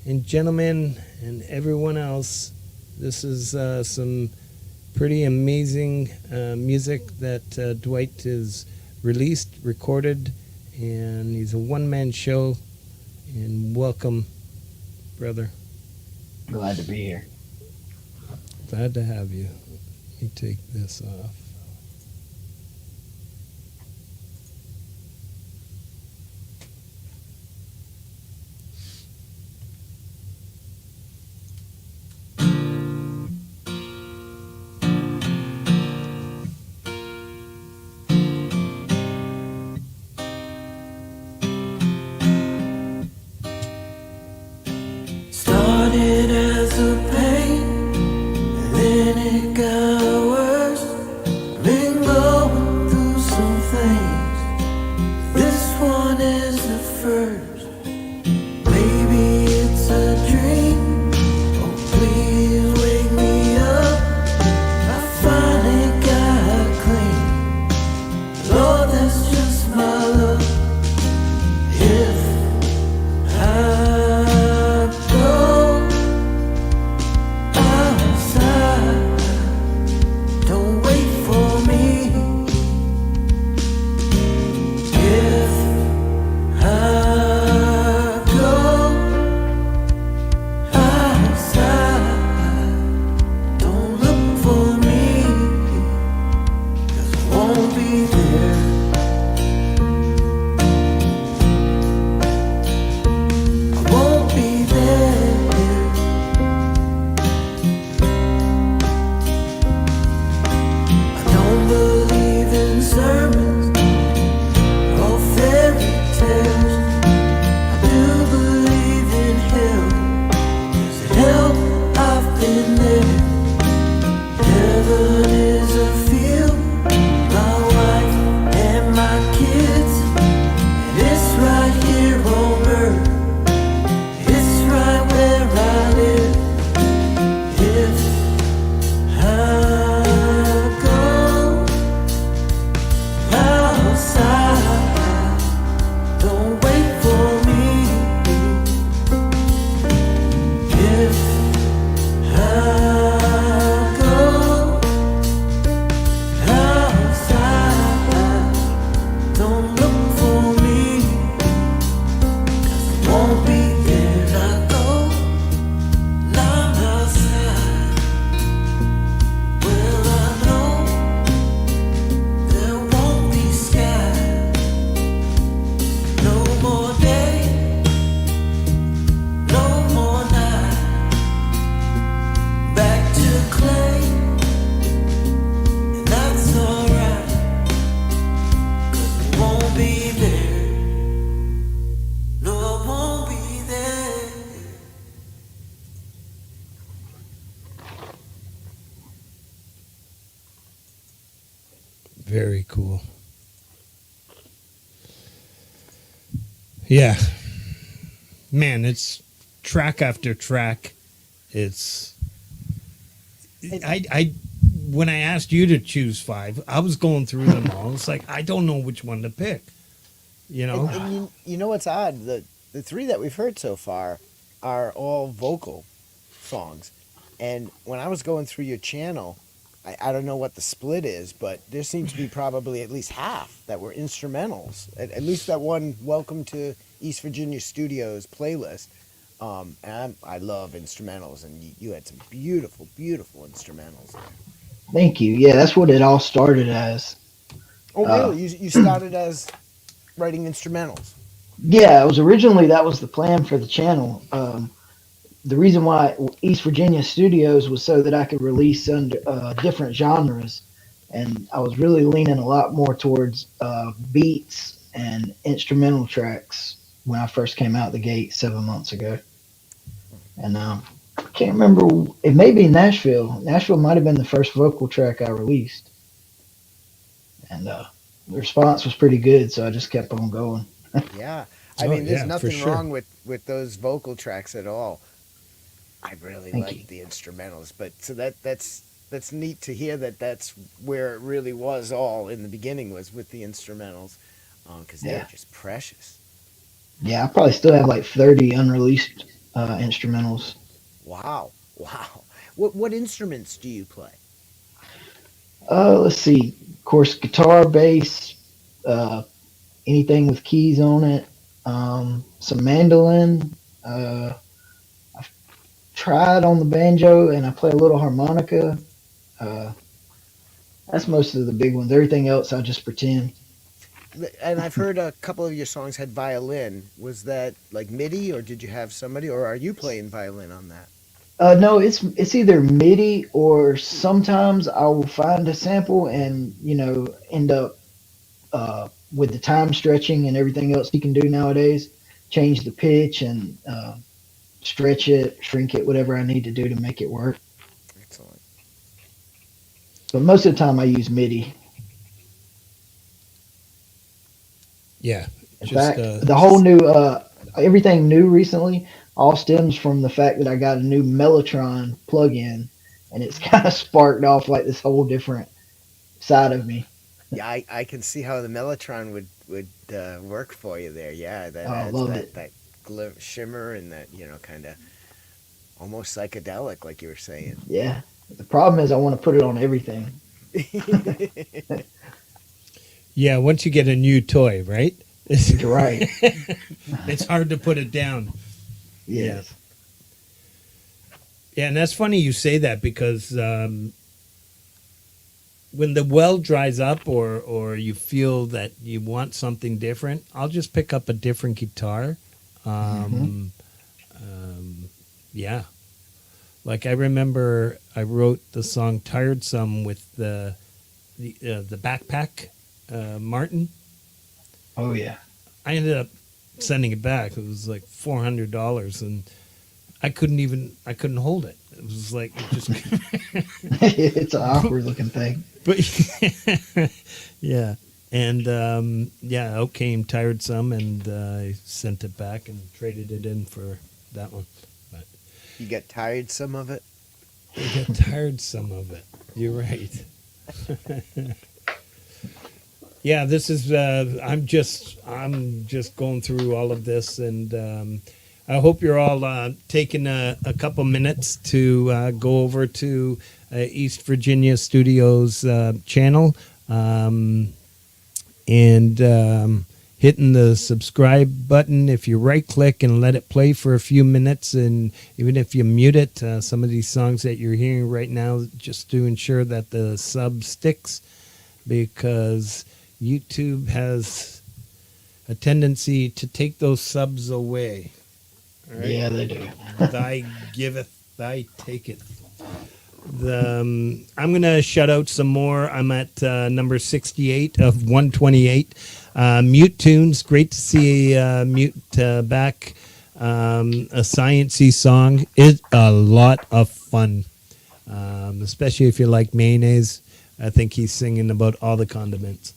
and gentlemen, and everyone else. This is some pretty amazing music that Dwight has released, recorded, and he's a one-man show. And welcome, brother. glad to be here. Glad to have you. Let me take this off. Started as a pain, and then it got worse. Very cool. Yeah. Man, it's track after track. It's I when I asked you to choose 5, I was going through them all. It's like I don't know which one to pick. You know? And you know what's odd? The 3 that we've heard so far are all vocal songs. And when I was going through your channel, I don't know what the split is, but there seems to be probably at least half that were instrumentals. At least that one Welcome to East Virginia Studios playlist. And I love instrumentals, and you had some beautiful, beautiful instrumentals there. Thank you. Yeah, that's what it all started as. Oh, really? You started as writing instrumentals? Yeah, it was originally that was the plan for the channel. The reason why East Virginia Studios was so that I could release under different genres, and I was really leaning a lot more towards beats and instrumental tracks when I first came out the gate 7 months ago. And I can't remember, it may be Nashville. Nashville might have been the first vocal track I released, and the response was pretty good, so I just kept on going. Yeah. I mean, there's for nothing sure. wrong with those vocal tracks at all. I really Thank like you. the instrumentals, but so that's neat to hear that that's where it really was all in the beginning, was with the instrumentals, because they're Yeah. just precious. Yeah, I probably still have like 30 unreleased instrumentals. Wow. What instruments do you play? Let's see. Of course, guitar, bass, anything with keys on it. Some mandolin. I've tried on the banjo, and I play a little harmonica. That's most of the big ones. Everything else, I just pretend. And I've heard a couple of your songs had violin. Was that like MIDI, or did you have somebody, or are you playing violin on that? No, it's either MIDI, or sometimes I will find a sample and end up with the time stretching and everything else you can do nowadays, change the pitch and stretch it, shrink it, whatever I need to do to make it work. Excellent. But most of the time I use MIDI. Yeah. In Just, fact, the whole new everything new recently all stems from the fact that I got a new Mellotron plug-in, and it's kind of sparked off like this whole different side of me. Yeah, I can see how the Mellotron would work for you there. Yeah, that Oh, I adds love that it. that shimmer and that kind of almost psychedelic, like you were saying. Yeah. The problem is I want to put it on everything. yeah, once you get a new toy, right? You're right. It's hard to put it down. Yes. Yeah, and that's funny you say that, because when the well dries up, or you feel that you want something different, I'll just pick up a different guitar. Yeah. Like I remember I wrote the song Tiresome with the backpack, Martin. Oh yeah. I ended up sending it back. It was like $400, and I couldn't hold it. It was like it just It's an awkward looking thing. but yeah. And out came Tiresome, and I sent it back and traded it in for that one. But You get tired some of it? I got tiresome of it. You're right. Yeah, this is. I'm just going through all of this, and I hope you're all taking a couple minutes to go over to East Virginia Studios channel and hitting the subscribe button. If you right click and let it play for a few minutes, and even if you mute it, some of these songs that you're hearing right now, just to ensure that the sub sticks, because YouTube has a tendency to take those subs away. All right? Yeah, they do. Thy giveth, thy taketh. I'm going to shout out some more. I'm at number 68 of 128. Mute Tunes. Great to see Mute back. A sciencey song. It's a lot of fun, especially if you like mayonnaise. I think he's singing about all the condiments.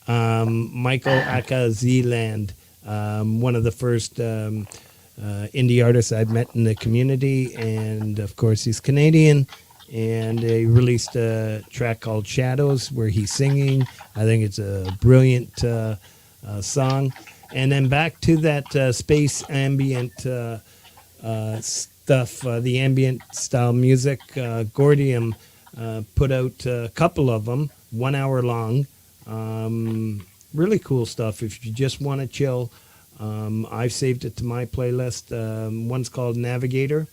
Michael Akaziland, one of the first indie artists I've met in the community, and of course he's Canadian, and he released a track called Shadows where he's singing. I think it's a brilliant song. And then back to that space ambient stuff, the ambient style music. Gordium put out a couple of them, 1 hour long. Really cool stuff if you just want to chill. I've saved it to my playlist. One's called Navigator.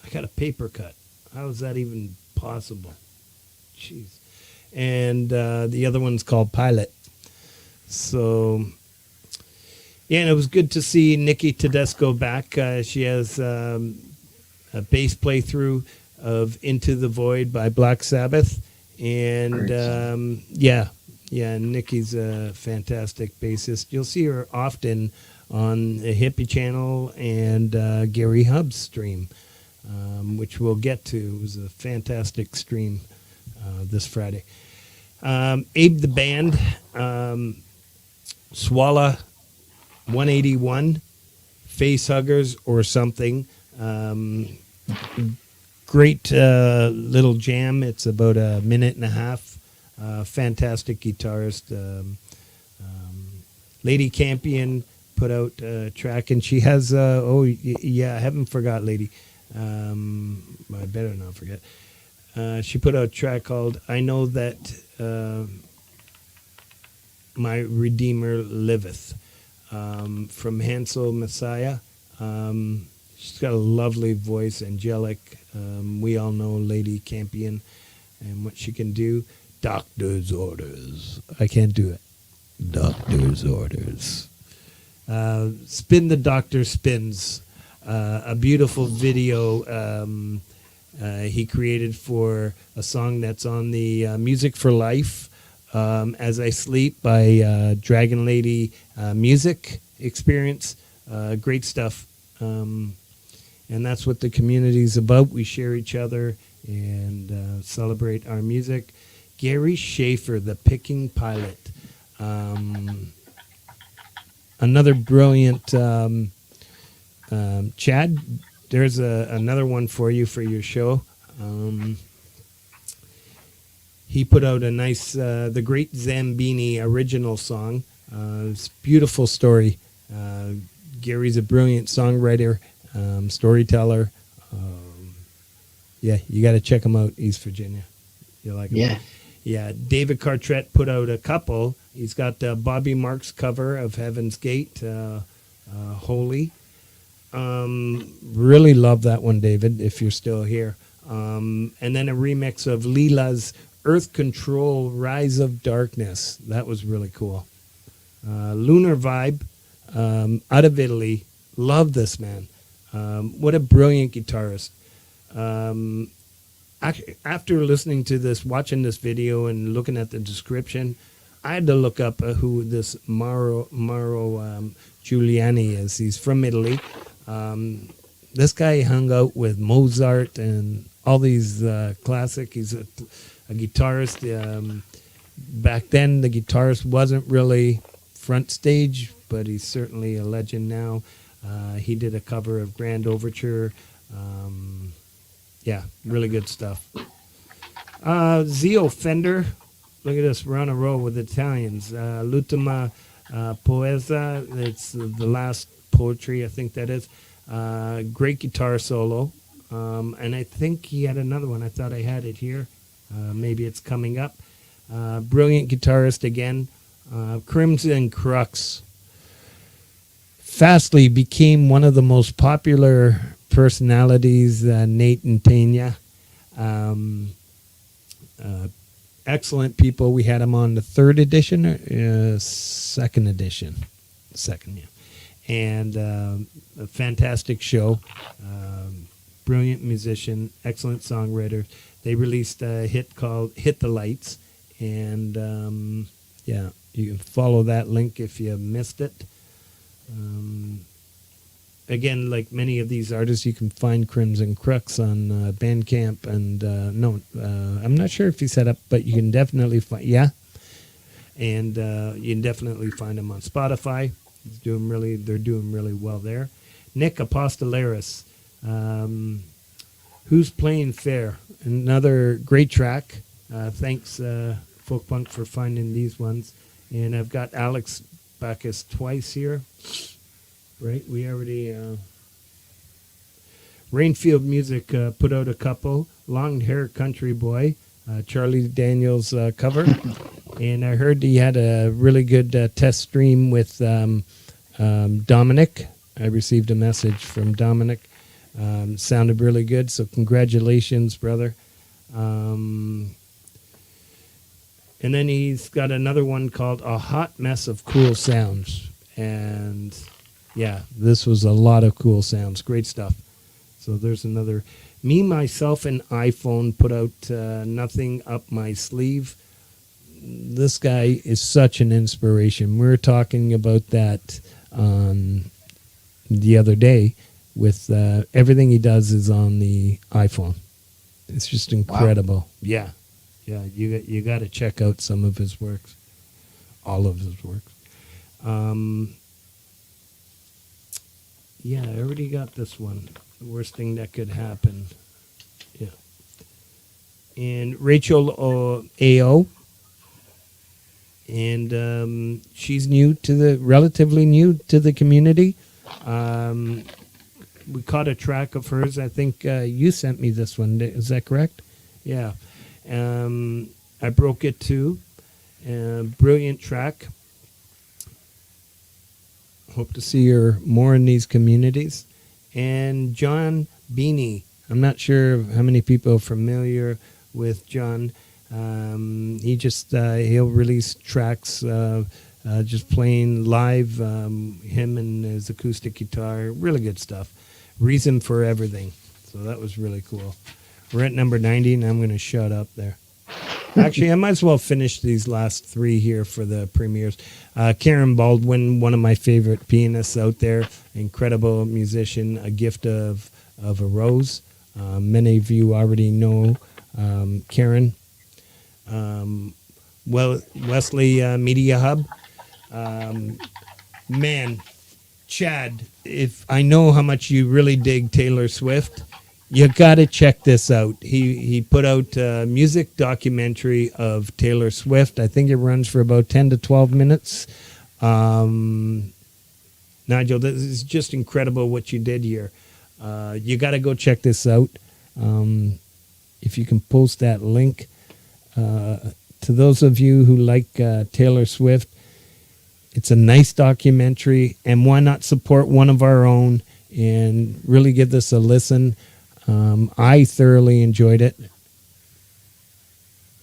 I got a paper cut. How is that even possible? Jeez. And the other one's called Pilot. So, yeah, and it was good to see Nikki Tedesco back. She has a bass playthrough of Into the Void by Black Sabbath. And, yeah, Nikki's a fantastic bassist. You'll see her often on the Hippie channel and Gary Hubb's stream, which we'll get to. It was a fantastic stream this Friday. Abe the Band, Swalla 181, Facehuggers or something. Great little jam. It's about a minute and a half. Fantastic guitarist. Lady Campion put out a track, and she has, I haven't forgot Lady. I better not forget. She put out a track called I Know That My Redeemer Liveth, from Hansel Messiah. She's got a lovely voice, angelic. We all know Lady Campion and what she can do. Doctor's orders. I can't do it. Doctor's orders. Spin the Doctor Spins. A beautiful video he created for a song that's on the Music for Life, As I Sleep by Dragon Lady Music Experience. Great stuff. And that's what the community's about. We share each other and celebrate our music. Gary Schaefer, the Picking Pilot. Another brilliant Chad. There's another one for you for your show. He put out a nice, The Great Zambini original song. It's a beautiful story. Gary's a brilliant songwriter, storyteller. Yeah, you got to check him out, East Virginia. You like him? Yeah. Yeah, David Cartrett put out a couple. He's got Bobby Marks' cover of Heaven's Gate, Holy. Really love that one, David, if you're still here. And then a remix of Leela's Earth Control, Rise of Darkness. That was really cool. Lunar Vibe, out of Italy. Love this man. What a brilliant guitarist. After listening to this, watching this video and looking at the description, I had to look up who this Mauro Giuliani is. He's from Italy. This guy hung out with Mozart and all these classic. He's a guitarist. Back then, the guitarist wasn't really front stage, but he's certainly a legend now. He did a cover of Grand Overture. Yeah, really good stuff. Zio Fender. Look at this. We're on a roll with Italians. L'ultima poesa. It's the last poetry, I think that is. Great guitar solo. And I think he had another one. I thought I had it here. Maybe it's coming up. Brilliant guitarist again. Crimson Crux. Fastly became one of the most popular personalities, Nate and Tanya. Excellent people. We had them on the third edition, second edition. Second, yeah. And a fantastic show. Brilliant musician, excellent songwriter. They released a hit called Hit the Lights. And, yeah, you can follow that link if you missed it. again, like many of these artists, you can find Crimson Crux on Bandcamp, and I'm not sure if he's set up, but you can definitely find, and you can definitely find him on Spotify. They're doing really well there. Nick Apostolaris, Who's Playing Fair? Another great track. Thanks, Folk Punk, for finding these ones. And I've got Alex Bacchus twice here. Right, we already... Rainfield Music put out a couple. Long Hair Country Boy, Charlie Daniels cover. And I heard he had a really good test stream with Dominic. I received a message from Dominic. Sounded really good, so congratulations, brother. And then he's got another one called A Hot Mess of Cool Sounds. And yeah, this was a lot of cool sounds. Great stuff. So there's another. Me, Myself, and iPhone put out Nothing Up My Sleeve. This guy is such an inspiration. We were talking about that the other day with everything he does is on the iPhone. It's just incredible. Wow. Yeah. You got to check out some of his works, all of his works. I already got this one. The worst thing that could happen. Yeah. And Rachel A.O. And she's relatively new to the community. We caught a track of hers. I think you sent me this one. Is that correct? Yeah. I broke it too. Brilliant track. Hope to see her more in these communities. And John Beanie. I'm not sure how many people are familiar with John. He just he'll release tracks just playing live, him and his acoustic guitar. Really good stuff. Reason for Everything. So that was really cool. We're at number 90, and I'm going to shut up there. Actually, I might as well finish these last three here for the premieres. Karen Baldwin, one of my favorite pianists out there, incredible musician, A Gift of a Rose. Many of you already know Karen. Wesley Media Hub. Man, Chad, if I know how much you really dig Taylor Swift, you got to check this out. He put out a music documentary of Taylor Swift. I think it runs for about 10 to 12 minutes. Nigel, this is just incredible what you did here. You got to go check this out. If you can post that link. To those of you who like Taylor Swift, it's a nice documentary, and why not support one of our own and really give this a listen. I thoroughly enjoyed it.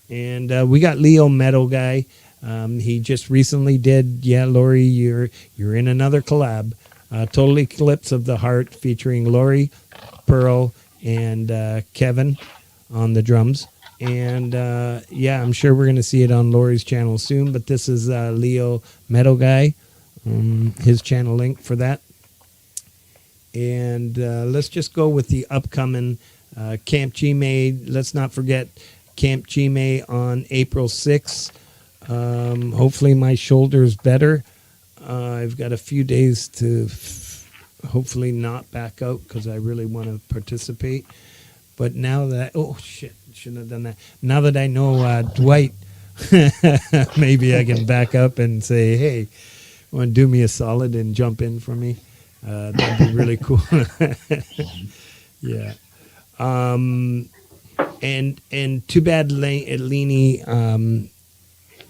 And we got Leo Metal Guy. He just recently did, Lori, you're in another collab. Total Eclipse of the Heart featuring Lori, Pearl, and Kevin on the drums. And I'm sure we're going to see it on Lori's channel soon. But this is Leo Metal Guy, his channel link for that. And let's just go with the upcoming Camp G-May. Let's not forget Camp G-May on April 6th. Hopefully my shoulder is better. I've got a few days to hopefully not back out because I really want to participate. But now that, shouldn't have done that. Now that I know Dwight, maybe I can back up and say, hey, want to do me a solid and jump in for me? That'd be really cool. Yeah. And too bad, Leanie.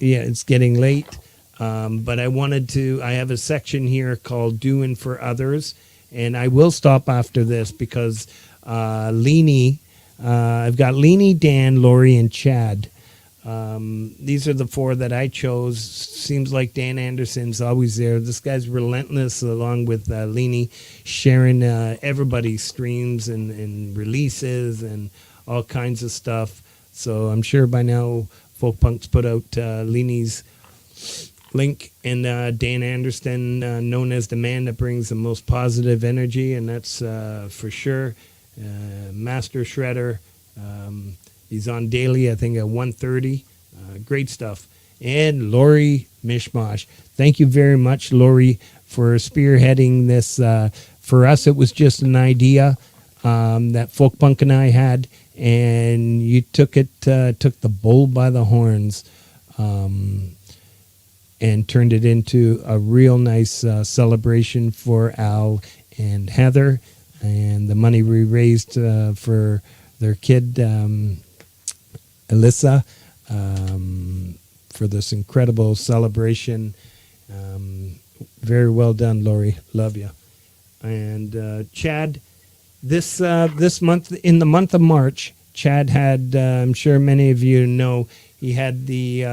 It's getting late. But I have a section here called Doing for Others. And I will stop after this because Leanie, I've got Leanie, Dan, Lori, and Chad. These are the four that I chose. Seems like Dan Anderson's always there. This guy's relentless, along with Leanie, sharing everybody's streams and releases and all kinds of stuff. So I'm sure by now Folk Punk's put out Leanie's link, and Dan Anderson, known as the man that brings the most positive energy, and that's for sure. Master Shredder. He's on daily, I think, at 1:30. Great stuff. And Lori Mishmash. Thank you very much, Lori, for spearheading this. For us, it was just an idea that Folk Punk and I had, and you took the bull by the horns and turned it into a real nice celebration for Al and Heather, and the money we raised for their kid, Alyssa, for this incredible celebration. Very well done, Lori. Love you. And Chad, this month, in the month of March, Chad had, I'm sure many of you know, he had the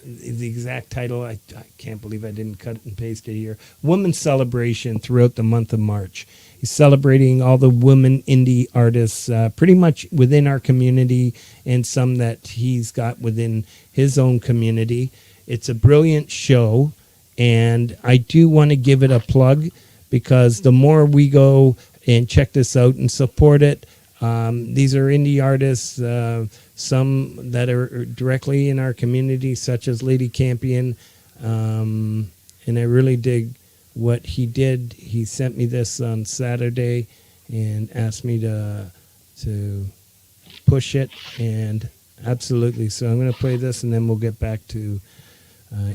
exact title. I can't believe I didn't cut and paste it here. Women's Celebration throughout the month of March. He's celebrating all the women indie artists pretty much within our community, and some that he's got within his own community. It's a brilliant show, and I do want to give it a plug, because the more we go and check this out and support it, these are indie artists, some that are directly in our community, such as Lady Campion, and I really dig what he did. He sent me this on Saturday and asked me to push it, and absolutely. So I'm going to play this, and then we'll get back to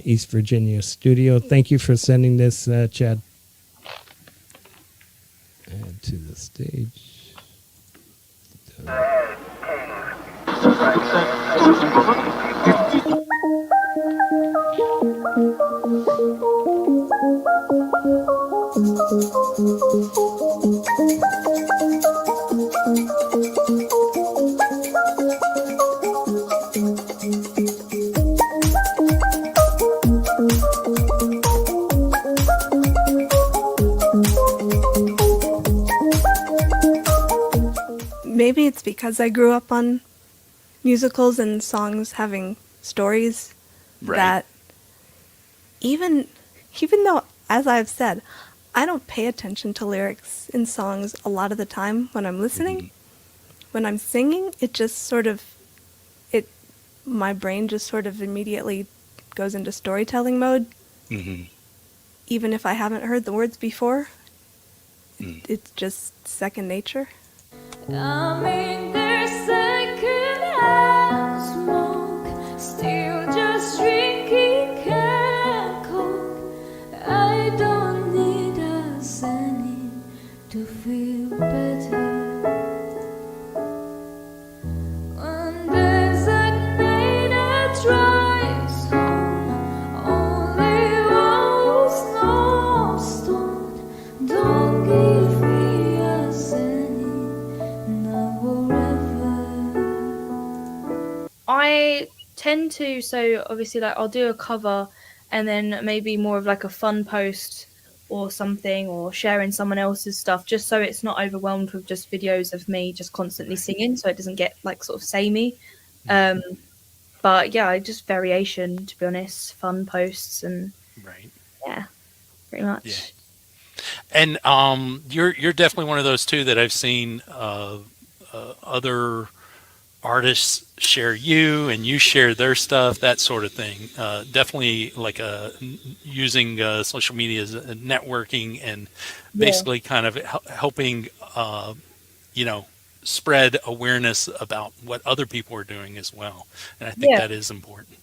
East Virginia studio. Thank you for sending this, Chad. Add to the stage. Maybe it's because I grew up on musicals and songs having stories, that even though, as I've said, I don't pay attention to lyrics in songs a lot of the time when I'm listening. When I'm singing, it just sort of, my brain just sort of immediately goes into storytelling mode. Even if I haven't heard the words before, it's just second nature. I'm in their second-hand smoke, still just drinking can coke. I don't need a Xanny to feel better. When there's a night that drives home, only one snowstorm. Don't give me a Xanny. I tend to, so obviously, like, I'll do a cover and then maybe more of like a fun post or something, or sharing someone else's stuff, just so it's not overwhelmed with just videos of me just constantly singing, so it doesn't get like sort of samey. But yeah, just variation, to be honest, fun posts, and yeah, pretty much. Yeah. And you're definitely one of those too that I've seen other artists share you, and you share their stuff, that sort of thing. Definitely like using social media as a networking, and basically kind of helping spread awareness about what other people are doing as well. And I think that is important.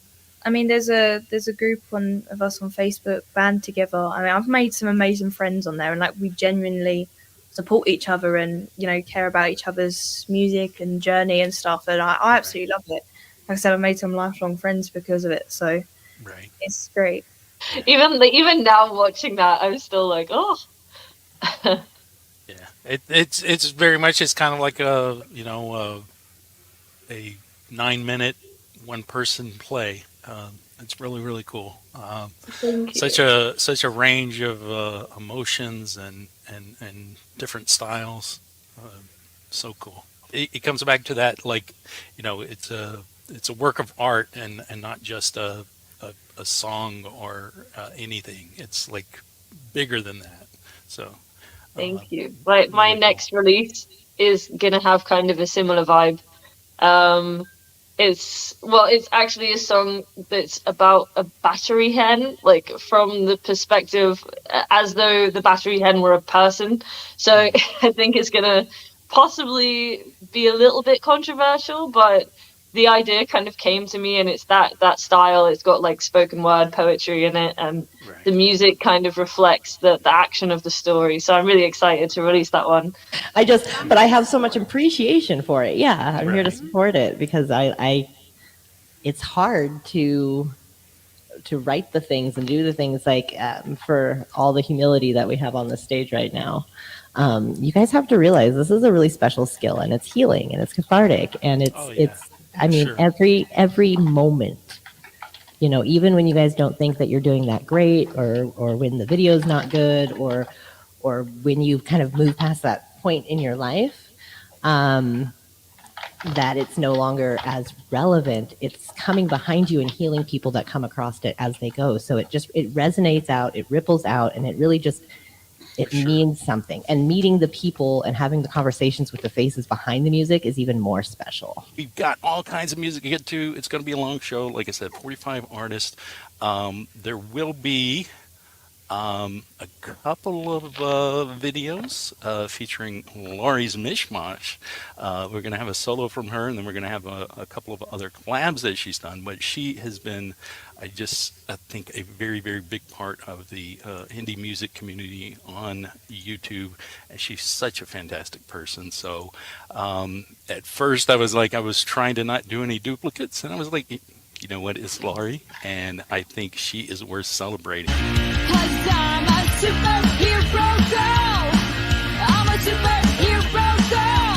I mean, there's a group of us on Facebook, Band Together. I mean, I've made some amazing friends on there, and like we genuinely support each other and, care about each other's music and journey and stuff. And I absolutely love it. Like I said, I've made some lifelong friends because of it. So it's great. Even now watching that, I'm still like, oh. It's very much, it's kind of like a 9-minute one person play. It's really, really cool. Such a range of emotions and different styles. So cool. It comes back to that, like, it's a work of art and not just a a song or anything. It's like bigger than that. So Thank you. Like my really next release is gonna have kind of a similar vibe. Um, it's actually a song that's about a battery hen, like from the perspective as though the battery hen were a person. So I think it's gonna possibly be a little bit controversial, but the idea kind of came to me, and it's that style. It's got like spoken word poetry in it, and the right. music kind of reflects the action of the story. So I'm really excited to release that one. But I have so much appreciation for it. Yeah, I'm here to Right. support it because it's hard to write the things and do the things like for all the humility that we have on the stage right now. You guys have to realize this is a really special skill, and it's healing, and it's cathartic, and Oh yeah. I mean, Sure. every moment, even when you guys don't think that you're doing that great, or when the video's not good, or when you've kind of moved past that point in your life, that it's no longer as relevant. It's coming behind you and healing people that come across it as they go. So it resonates out, it ripples out, and it really just it Sure. means something. And meeting the people and having the conversations with the faces behind the music is even more special. We've got all kinds of music to get to. It's going to be a long show. Like I said, 45 artists. There will be a couple of videos featuring Laurie's Mishmash. We're going to have a solo from her, and then we're going to have a couple of other collabs that she's done. But she has been, I think, a very, very big part of the indie music community on YouTube. And she's such a fantastic person. So at first I was trying to not do any duplicates, and I was like, you know what, it's Laurie, and I think she is worth celebrating. 'Cause I'm a superhero girl. I'm a superhero girl.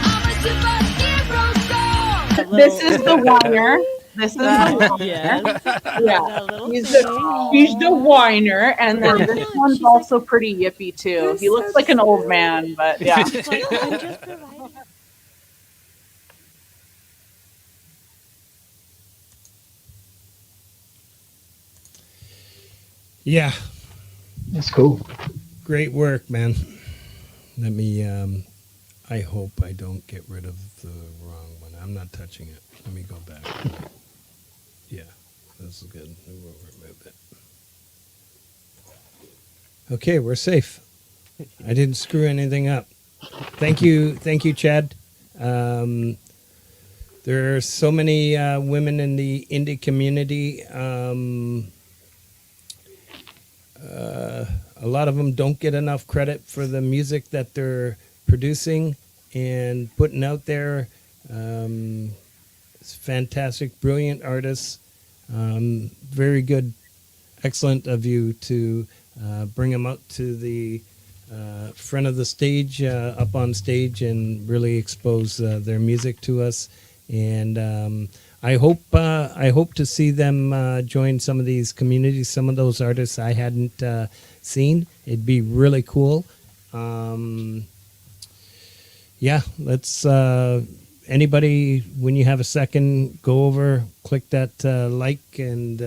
I'm a superhero girl. This is the whiner. This is the whiner. Yes. Yeah. He's the whiner, and then this one's also pretty yippy too. He looks like an old man, but yeah. Yeah, That's cool. great work, man. Let me. I hope I don't get rid of the wrong one. I'm not touching it. Let me go back. Yeah, this is good. We will remove it. Okay, we're safe. I didn't screw anything up. Thank you, Chad. There are so many women in the indie community. A lot of them don't get enough credit for the music that they're producing and putting out there. It's fantastic, brilliant artists. Very good, excellent of you to bring them out to the front of the stage, up on stage, and really expose their music to us. And I hope to see them join some of these communities. Some of those artists I hadn't seen. It'd be really cool. Yeah, let's. Anybody, when you have a second, go over, click that like, and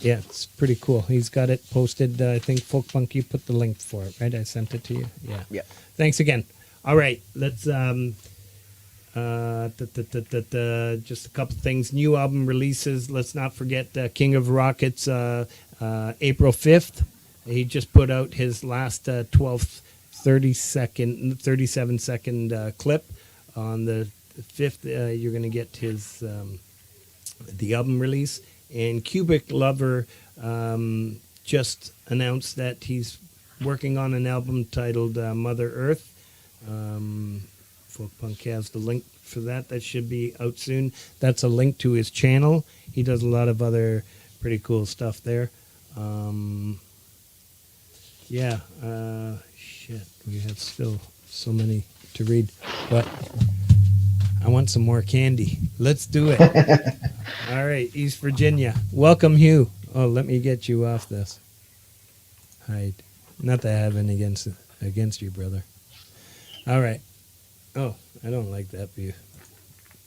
yeah, it's pretty cool. He's got it posted. I think Folk Punk, you put the link for it, right? I sent it to you. Yeah. Yeah. Thanks again. All right, let's. Just a couple things. New album releases. Let's not forget King of Rockets, April 5th. He just put out his last 37-second clip. On the 5th, you're going to get his the album release. And Cubic Lover just announced that he's working on an album titled Mother Earth. Folk Punk has the link for that. That should be out soon. That's a link to his channel. He does a lot of other pretty cool stuff there. Yeah, shit, we have still so many to read, but I want some more candy. Let's do it. All right, East Virginia. Welcome, Hugh. Oh, let me get you off this. Hide. Not that I have any against you, brother. All right. Oh, I don't like that view.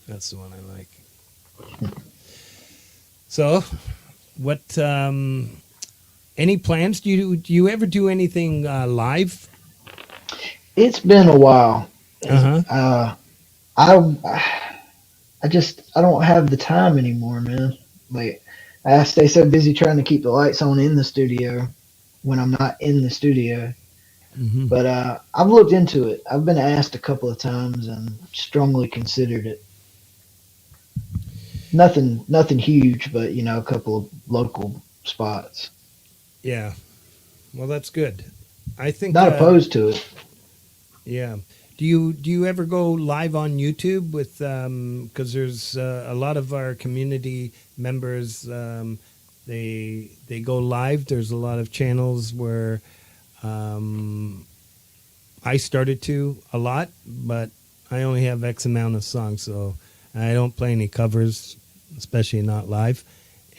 That's the one I like. So, what? Any plans? Do you ever do anything live? It's been a while. Uh-huh. I don't have the time anymore, man. Like, I stay so busy trying to keep the lights on in the studio when I'm not in the studio. Mhm. But I've looked into it. I've been asked a couple of times and strongly considered it. Nothing huge, but a couple of local spots. Yeah. Well, that's good. I think Not opposed to it. Yeah. Do you ever go live on YouTube with because there's a lot of our community members they go live. There's a lot of channels where I started to a lot, but I only have X amount of songs, so I don't play any covers, especially not live.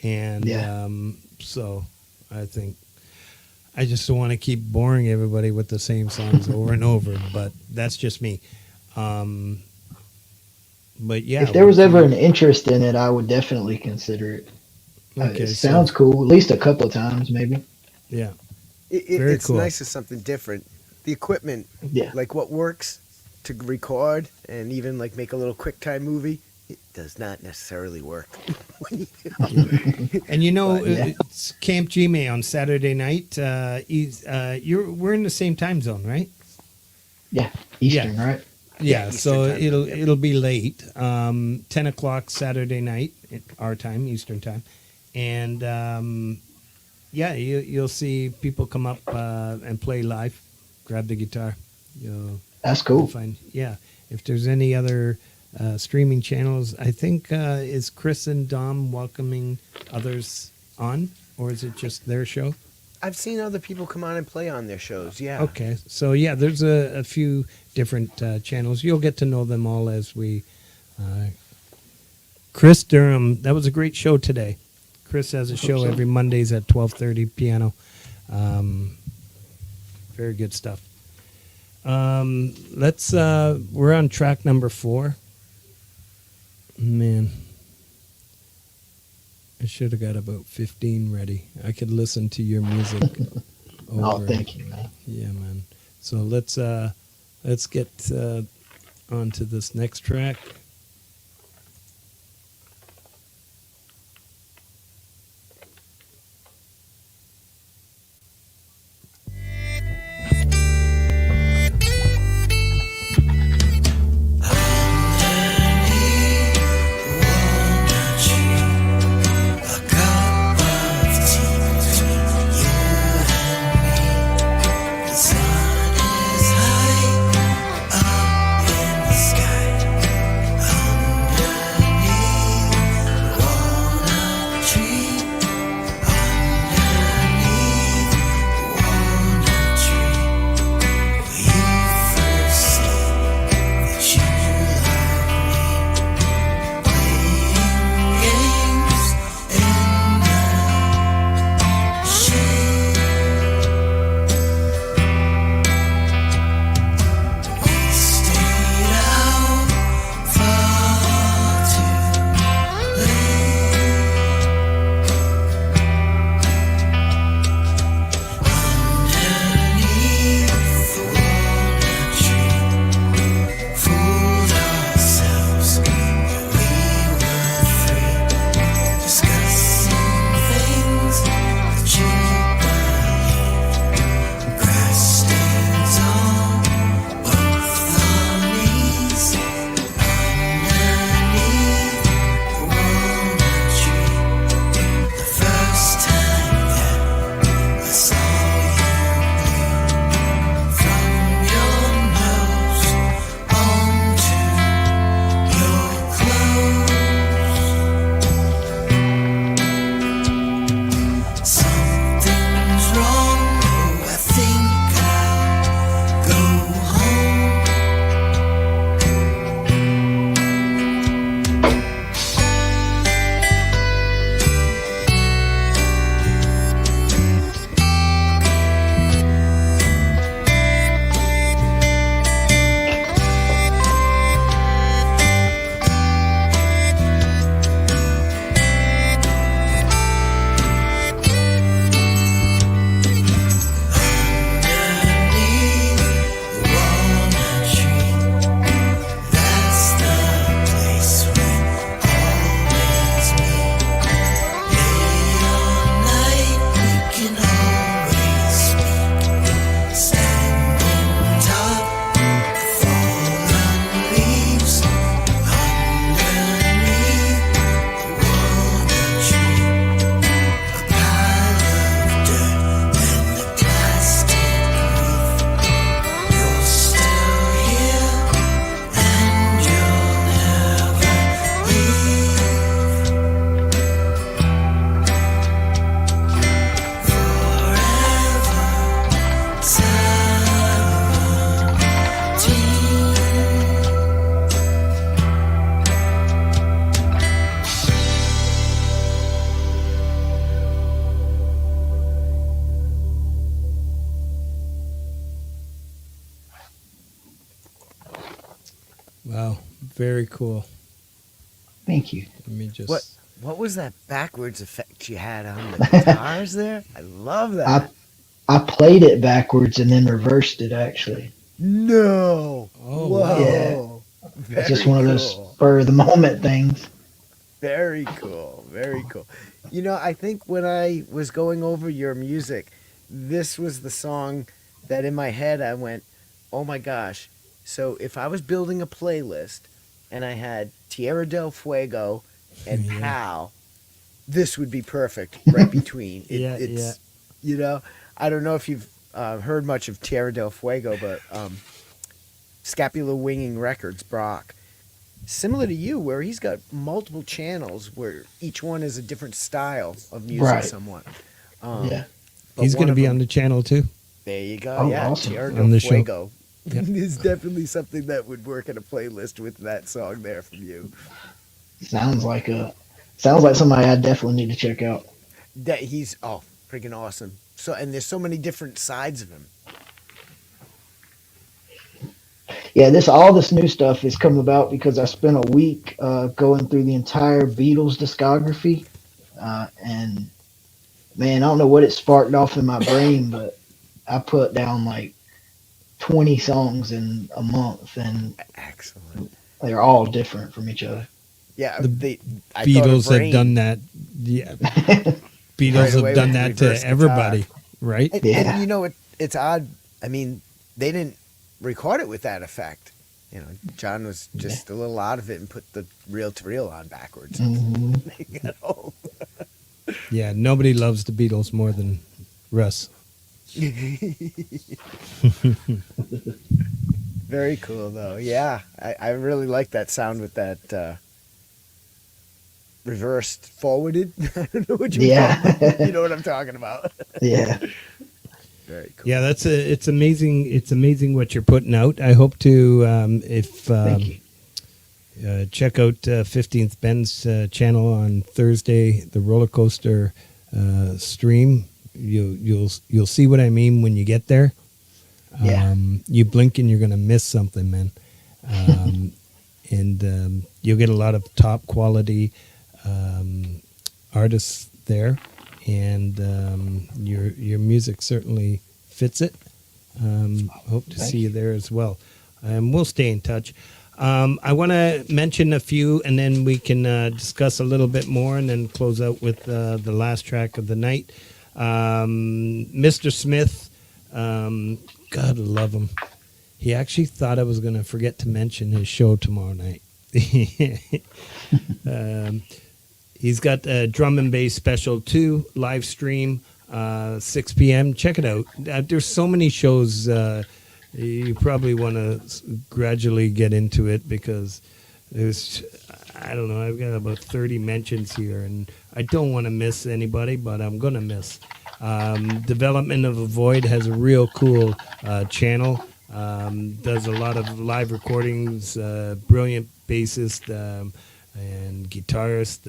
And so I think I just don't want to keep boring everybody with the same songs over and over, but that's just me. But yeah, If there was ever an interest in it, I would definitely consider it. Okay, It sounds cool. At least a couple of times, maybe. Yeah. Very it's cool. nice. It's something different. The equipment, Yeah. like what works to record and even like make a little QuickTime movie, it does not necessarily work. when you And yeah. it's Camp G-May on Saturday night. We're in the same time zone, right? Yeah, Eastern, right? Yeah, so Eastern time, it'll be late. 10 o'clock Saturday night, our time, Eastern time, and you'll see people come up and play live. Grab the guitar. That's cool. Find if there's any other streaming channels, I think is Chris and Dom welcoming others on, or is it just their show? I've seen other people come on and play on their shows. Yeah. Okay, so there's a few different channels. You'll get to know them all as we. Chris Durham, that was a great show today. Chris has a show every Mondays at 12:30 piano. Very good stuff. We're on track number 4. Man, I should have got about 15 ready. I could listen to your music. Oh, thank you, man. Yeah, man. So let's get on to this next track. Sun is high up in the sky. Very cool. Thank you. Let me just. What was that backwards effect you had on the guitars there? I love that. I played it backwards and then reversed it actually. No. Oh, Whoa. It's just one of those spur of the moment things. Very cool. Very cool. You know, I think when I was going over your music, this was the song that in my head I went, oh my gosh. So if I was building a playlist and I had Tierra del Fuego and Pal, this would be perfect right between. It's, you know, I don't know if you've heard much of Tierra del Fuego, but Scapula Winging Records, Brock, similar to you, where he's got multiple channels where each one is a different style of music somewhat. Yeah. He's going to be on the channel too. There you go. Oh, yeah, awesome. Tierra On the del show. Fuego Yep. is definitely something that would work in a playlist with that song there from you. Sounds like somebody I definitely need to check out. That he's freaking awesome. So, and there's so many different sides of him. Yeah, all this new stuff has come about because I spent a week going through the entire Beatles discography, and man, I don't know what it sparked off in my brain, but I put down like 20 songs in a month, and excellent. They're all different from each other. Yeah, The I Beatles thought of have done that. Yeah, Beatles Right away have done with that to reverse everybody, guitar. right? And you know, it's odd. I mean, they didn't record it with that effect. You know, John was just a little out of it and put the reel-to-reel on backwards. They got home. Yeah, nobody loves the Beatles more than Russ. Very cool, though. Yeah, I really like that sound with that reversed forwarded. I don't know what you call it. You know what I'm talking about. Yeah. Very cool. Yeah, it's amazing. It's amazing what you're putting out. I hope to check out 15th Ben's channel on Thursday, the Rollercoaster stream. You'll see what I mean when you get there. Yeah. You blink and you're going to miss something, man. And you'll get a lot of top quality artists there, and your music certainly fits it. Hope to see you there as well. We'll stay in touch. I want to mention a few, and then we can discuss a little bit more, and then close out with the last track of the night. Mr. Smith, God love him. He actually thought I was going to forget to mention his show tomorrow night. He's got a Drum and Bass Special 2 live stream, 6 p.m. Check it out. There's so many shows. You probably want to gradually get into it because there's, I don't know, I've got about 30 mentions here, and I don't want to miss anybody, but I'm going to miss. Development of a Void has a real cool channel. Does a lot of live recordings, brilliant bassist and guitarist,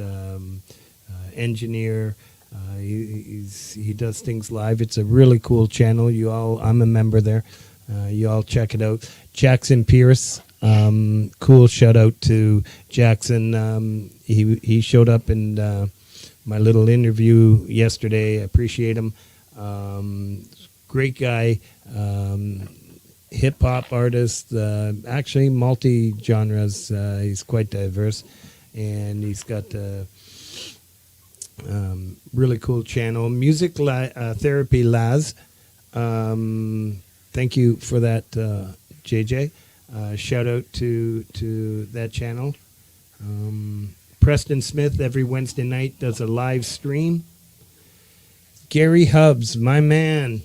engineer. He does things live. It's a really cool channel. I'm a member there. You all check it out. Jackson Pierce, cool shout out to Jackson. He showed up in my little interview yesterday. I appreciate him. Great guy. Hip hop artist, actually multi genres. He's quite diverse, and he's got a really cool channel. Music Therapy Laz. Thank you for that, JJ. Shout out to that channel. Preston Smith every Wednesday night does a live stream. Gary Hubbs, my man.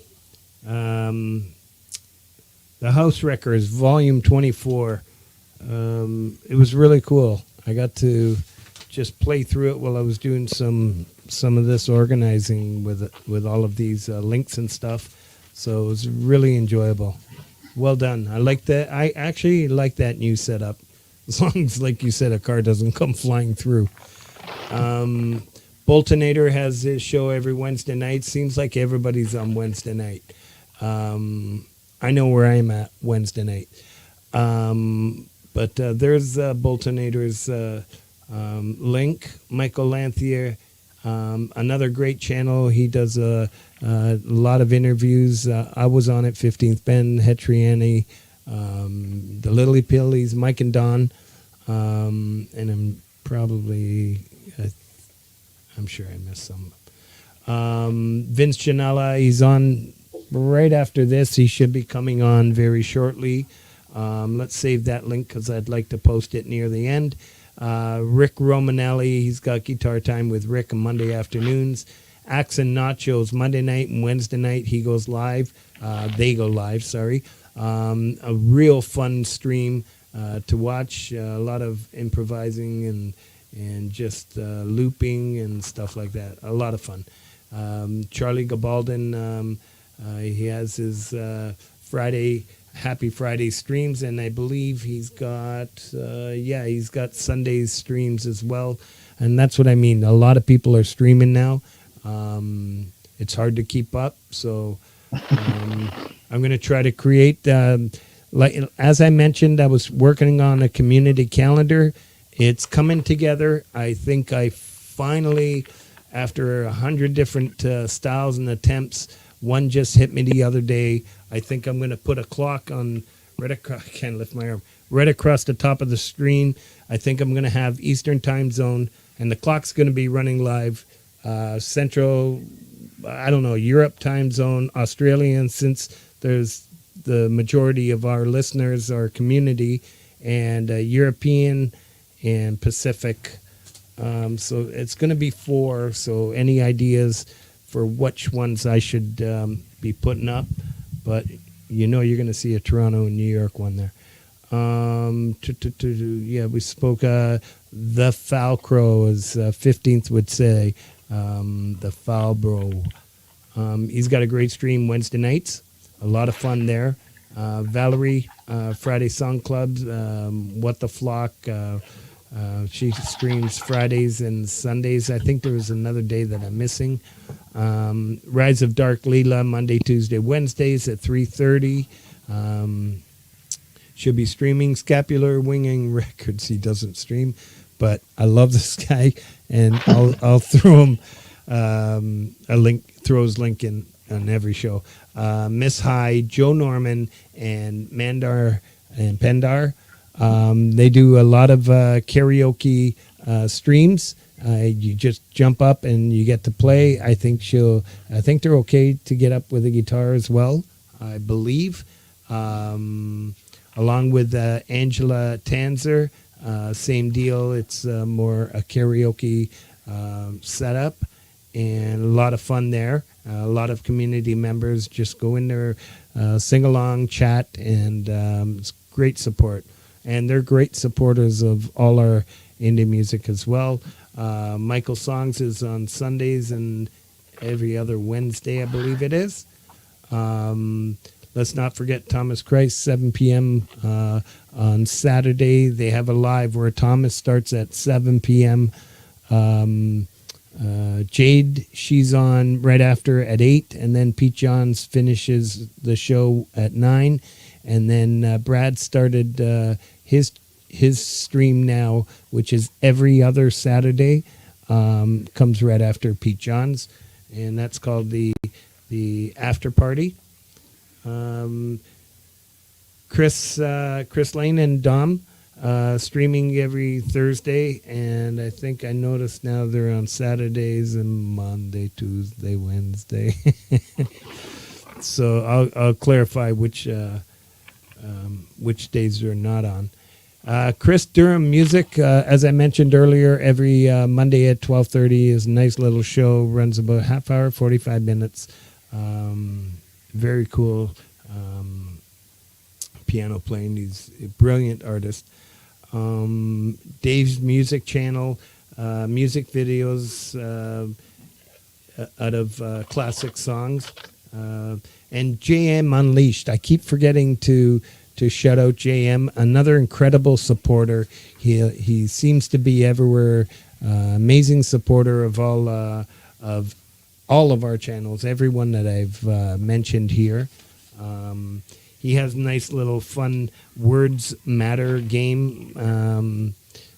The House Wreckers, Volume 24. It was really cool. I got to just play through it while I was doing some of this organizing with all of these links and stuff. So it was really enjoyable. Well done. I like that. I actually like that new setup. As long as, like you said, a car doesn't come flying through. Boltonator has his show every Wednesday night. Seems like everybody's on Wednesday night. I know where I'm at Wednesday night. But there's Boltonator's link. Michael Lanthier, another great channel. He does a lot of interviews. I was on it, 15th Ben, Hetriani, the Lily Pillies, Mike and Don, and I'm probably, I'm sure I missed some. Vince Janella, he's on right after this. He should be coming on very shortly. Let's save that link because I'd like to post it near the end. Rick Romanelli, he's got Guitar Time with Rick on Monday afternoons. Axe and Nachos, Monday night and Wednesday night, he goes live. They go live, sorry. A real fun stream to watch. A lot of improvising and just looping and stuff like that. A lot of fun. Charlie Gabaldon, he has his Happy Friday streams, and I believe he's got Sundays streams as well. And that's what I mean. A lot of people are streaming now. It's hard to keep up, so I'm going to try to create. Like as I mentioned, I was working on a community calendar. It's coming together. I think I finally, after 100 different styles and attempts, one just hit me the other day. I think I'm going to put a clock on right across. I can't lift my arm. Right across the top of the screen. I think I'm going to have Eastern Time Zone, and the clock's going to be running live. Central, I don't know, Europe Time Zone, Australian, since there's the majority of our listeners, our community, and European and Pacific. So it's going to be 4. So any ideas for which ones I should be putting up? But you're going to see a Toronto and New York one there. Yeah, we spoke. The Foul Crow, as 15th would say. The Foul Bro. He's got a great stream Wednesday nights. A lot of fun there. Valerie, Friday Song Club. What the Flock. She streams Fridays and Sundays. I think there was another day that I'm missing. Rise of Dark Leela, Monday, Tuesday, Wednesdays at 3:30. She'll be streaming Scapular Winging Records. He doesn't stream, but I love this guy, and I'll throw him a link. Throw his link in on every show. Miss High, Joe Norman, and Mandar and Pendar. They do a lot of karaoke streams. You just jump up and you get to play. I think they're okay to get up with a guitar as well, I believe. Along with Angela Tanzer, same deal. It's more a karaoke setup, and a lot of fun there. A lot of community members just go in there, sing along, chat, and it's great support. And they're great supporters of all our indie music as well. Michael Songs is on Sundays and every other Wednesday, I believe it is. Let's not forget Thomas Christ, 7 p.m. On Saturday. They have a live where Thomas starts at 7 p.m. Jade, she's on right after at 8, and then Pete Johns finishes the show at 9. And then Brad started his stream now, which is every other Saturday, comes right after Pete Johns, and that's called the After Party. Chris Lane and Dom streaming every Thursday, and I think I noticed now they're on Saturdays and Monday, Tuesday, Wednesday. So I'll clarify which days they're not on. Chris Durham Music, as I mentioned earlier, every Monday at 12:30 is a nice little show. Runs about a half hour, 45 minutes. Very cool piano playing. He's a brilliant artist. Dave's Music Channel, music videos out of classic songs. And JM Unleashed. I keep forgetting to shout out JM, another incredible supporter. He seems to be everywhere. Amazing supporter of all of our channels, everyone that I've mentioned here. he has a nice little fun words matter game.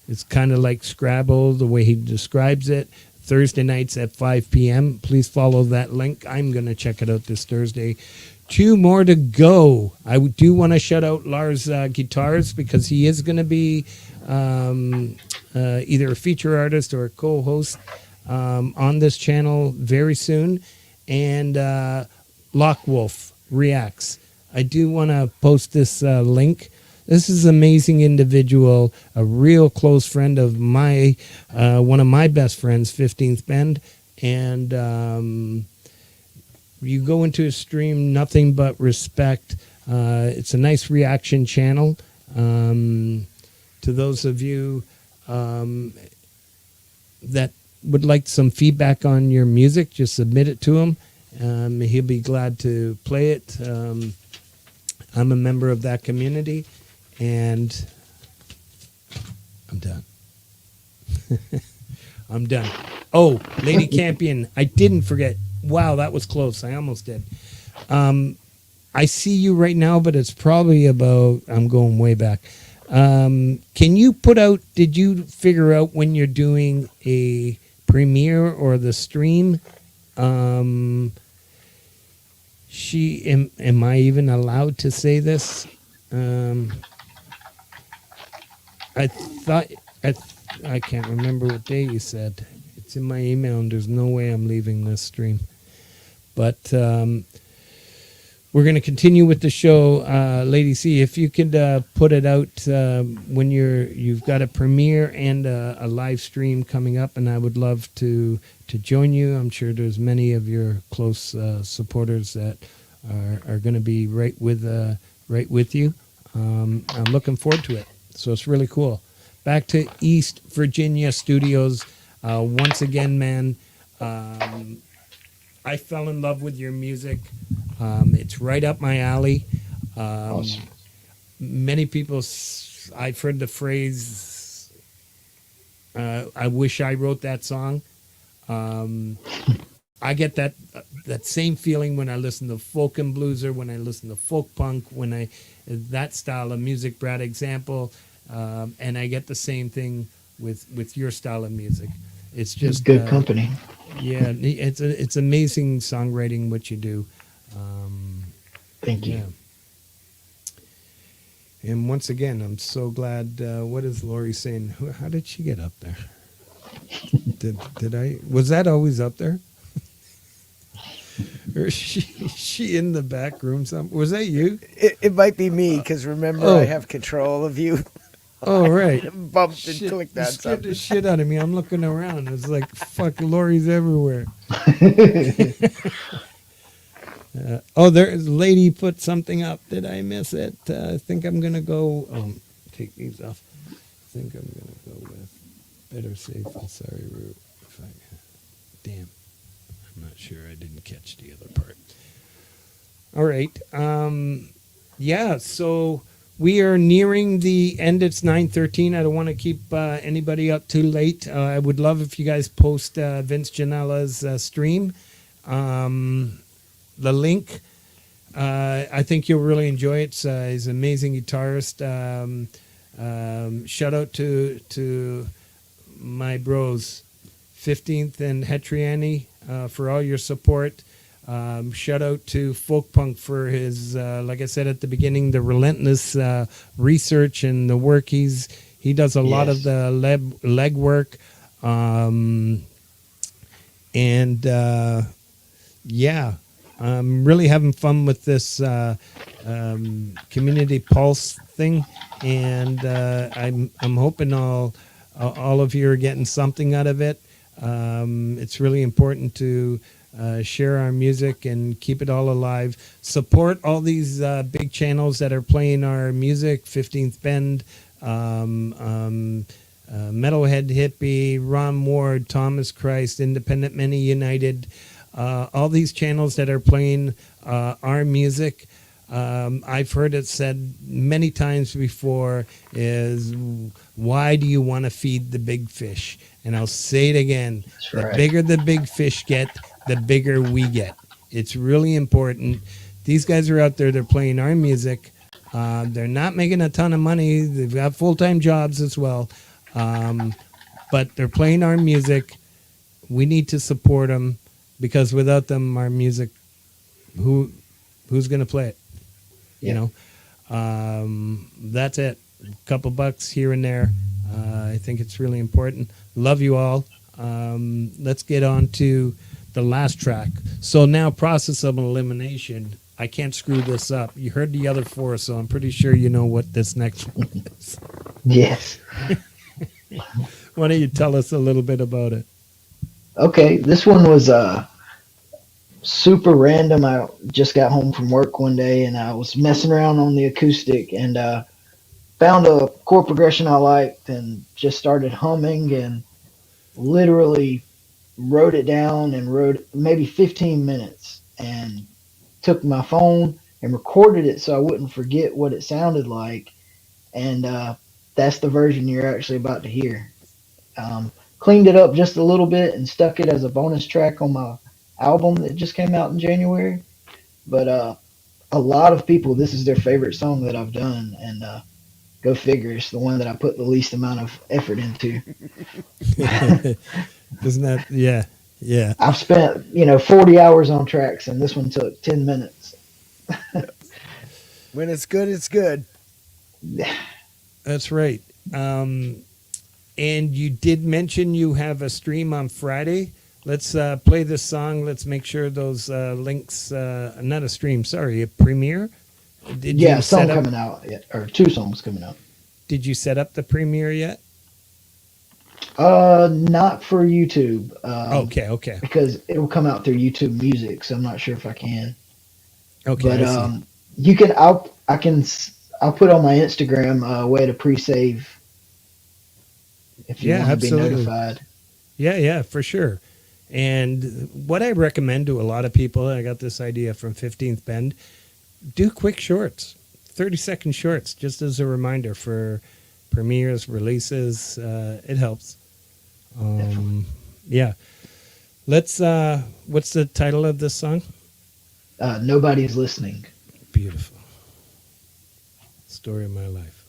It's kind of like Scrabble, the way he describes it. Thursday nights at 5 p.m. Please follow that link. I'm going to check it out this Thursday. 2 more to go. I do want to shout out Lars Guitars because he is going to be either a feature artist or a co-host on this channel very soon. And Lockwolf Reacts. I do want to post this link. This is an amazing individual, a real close friend of my, one of my best friends, 15th Bend. And you go into his stream, nothing but respect. It's a nice reaction channel. To those of you that would like some feedback on your music, just submit it to him. He'll be glad to play it. I'm a member of that community. And I'm done. I'm done. Oh, Lady Campion, I didn't forget. Wow, that was close. I almost did. I see you right now, but it's probably about, I'm going way back. Can you put out, did you figure out when you're doing a premiere or the stream? Am I even allowed to say this? I can't remember what day you said. It's in my email, and there's no way I'm leaving this stream. But we're going to continue with the show, Lady C. If you could put it out when you've got a premiere and a live stream coming up, and I would love to join you. I'm sure there's many of your close supporters that are going to be right with you. I'm looking forward to it. So it's really cool. Back to East Virginia Studios. Once again, man, I fell in love with your music. It's right up my alley. Awesome. Many people, I've heard the phrase, I wish I wrote that song. I get that same feeling when I listen to folk and blueser, when I listen to folk punk, that style of music, Brad example, and I get the same thing with your style of music. It's just good company. Yeah, it's amazing songwriting what you do. Thank you. Yeah. And once again, I'm so glad. What is Lori saying? How did she get up there? Did I? Was that always up there? Or is she in the back room? Was that you? It might be me because remember I have control of you. Oh right. Bumped and clicked that scared the something. shit out of me. I'm looking around. It's like fuck. Lori's everywhere. There's a lady put something up. Did I miss it? I think I'm gonna go. Take these off. I think I'm gonna go with better safe than sorry route. Damn. I'm not sure. I didn't catch the other part. All right. Yeah. So we are nearing the end. It's 9:13. I don't want to keep anybody up too late. I would love if you guys post Vince Gianella's stream. The link. I think you'll really enjoy it. He's an amazing guitarist. Shout out to my bros, 15th and Hetriani, for all your support. Shout out to Folk Punk for his, like I said at the beginning, the relentless research and the work he does a lot of the leg work. I'm really having fun with this Community Pulse thing, and I'm hoping all of you are getting something out of it. It's really important to share our music and keep it all alive. Support all these big channels that are playing our music. 15th Bend, Metalhead Hippie, Ron Ward, Thomas Christ, Independent Many United. All these channels that are playing our music. I've heard it said many times before is, why do you want to feed the big fish? And I'll say it again. The bigger the big fish get, the bigger we get. It's really important. these guys are out there. They're playing our music. They're not making a ton of money. They've got full-time jobs as well. But they're playing our music. We need to support them because without them, our music, who's going to play it? You know, that's it. A couple bucks here and there. I think it's really important. Love you all. Let's get on to the last track. So now, process of elimination. I can't screw this up. You heard the other four, so I'm pretty sure you know what this next one is. Yes. Why don't you tell us a little bit about it? Okay, this one was super random. I just got home from work one day and I was messing around on the acoustic and found a chord progression I liked and just started humming and literally wrote it down and wrote maybe 15 minutes and took my phone and recorded it so I wouldn't forget what it sounded like. And that's the version you're actually about to hear. Cleaned it up just a little bit and stuck it as a bonus track on my album that just came out in January. But a lot of people, this is their favorite song that I've done. And go figure, it's the one that I put the least amount of effort into. Isn't that, yeah. I've spent, 40 hours on tracks and this one took 10 minutes. When it's good, it's good. That's right. And you did mention you have a stream on Friday. Let's play this song. Let's make sure those links, not a stream, sorry, a premiere. Did Yeah, you a song set up, coming out, or 2 songs coming out. Did you set up the premiere yet? Not for YouTube. Okay. Because it'll come out through YouTube Music, so I'm not sure if I can. Okay. But you can. I'll put on my Instagram a way to pre-save if you want to be notified. Yeah, for sure. And what I recommend to a lot of people, I got this idea from 15th Bend, do quick shorts, 30-second shorts, just as a reminder for premieres, releases. It helps. Yeah. Let's, what's the title of this song? Nobody's Listening. Beautiful. Story of my life.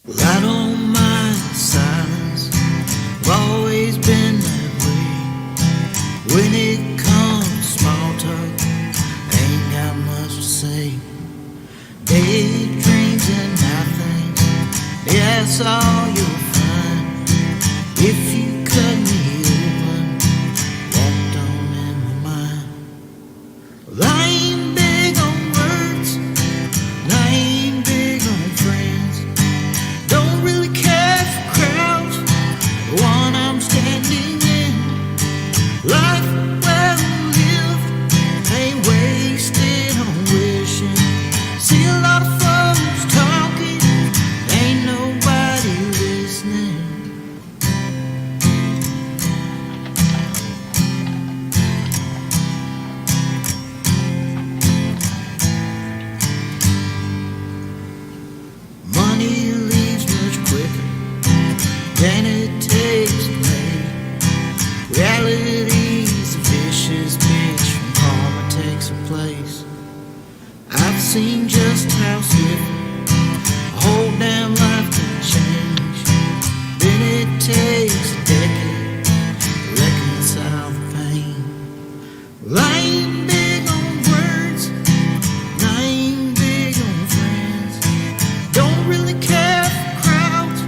Well, I don't mind silence. I've always been that way. When it comes to small talk, I ain't got much to say. Daydreams and nothing, yeah, that's all you'll find. If you cut me open, walked on in my mind. Well, I ain't big on words, and I ain't big on friends. Don't really care for crowds, the one I'm standing in. Life well lived, ain't wasted on wishing. See a lot of folks talking, ain't nobody listening. Money leaves much quicker than it takes to make. Reality's a vicious bitch when karma takes her place. I've seen just how swiftly a whole damn life can change. Then it takes a decade to reconcile the pain. Well, I ain't big on words, and I ain't big on friends. Don't really care for crowds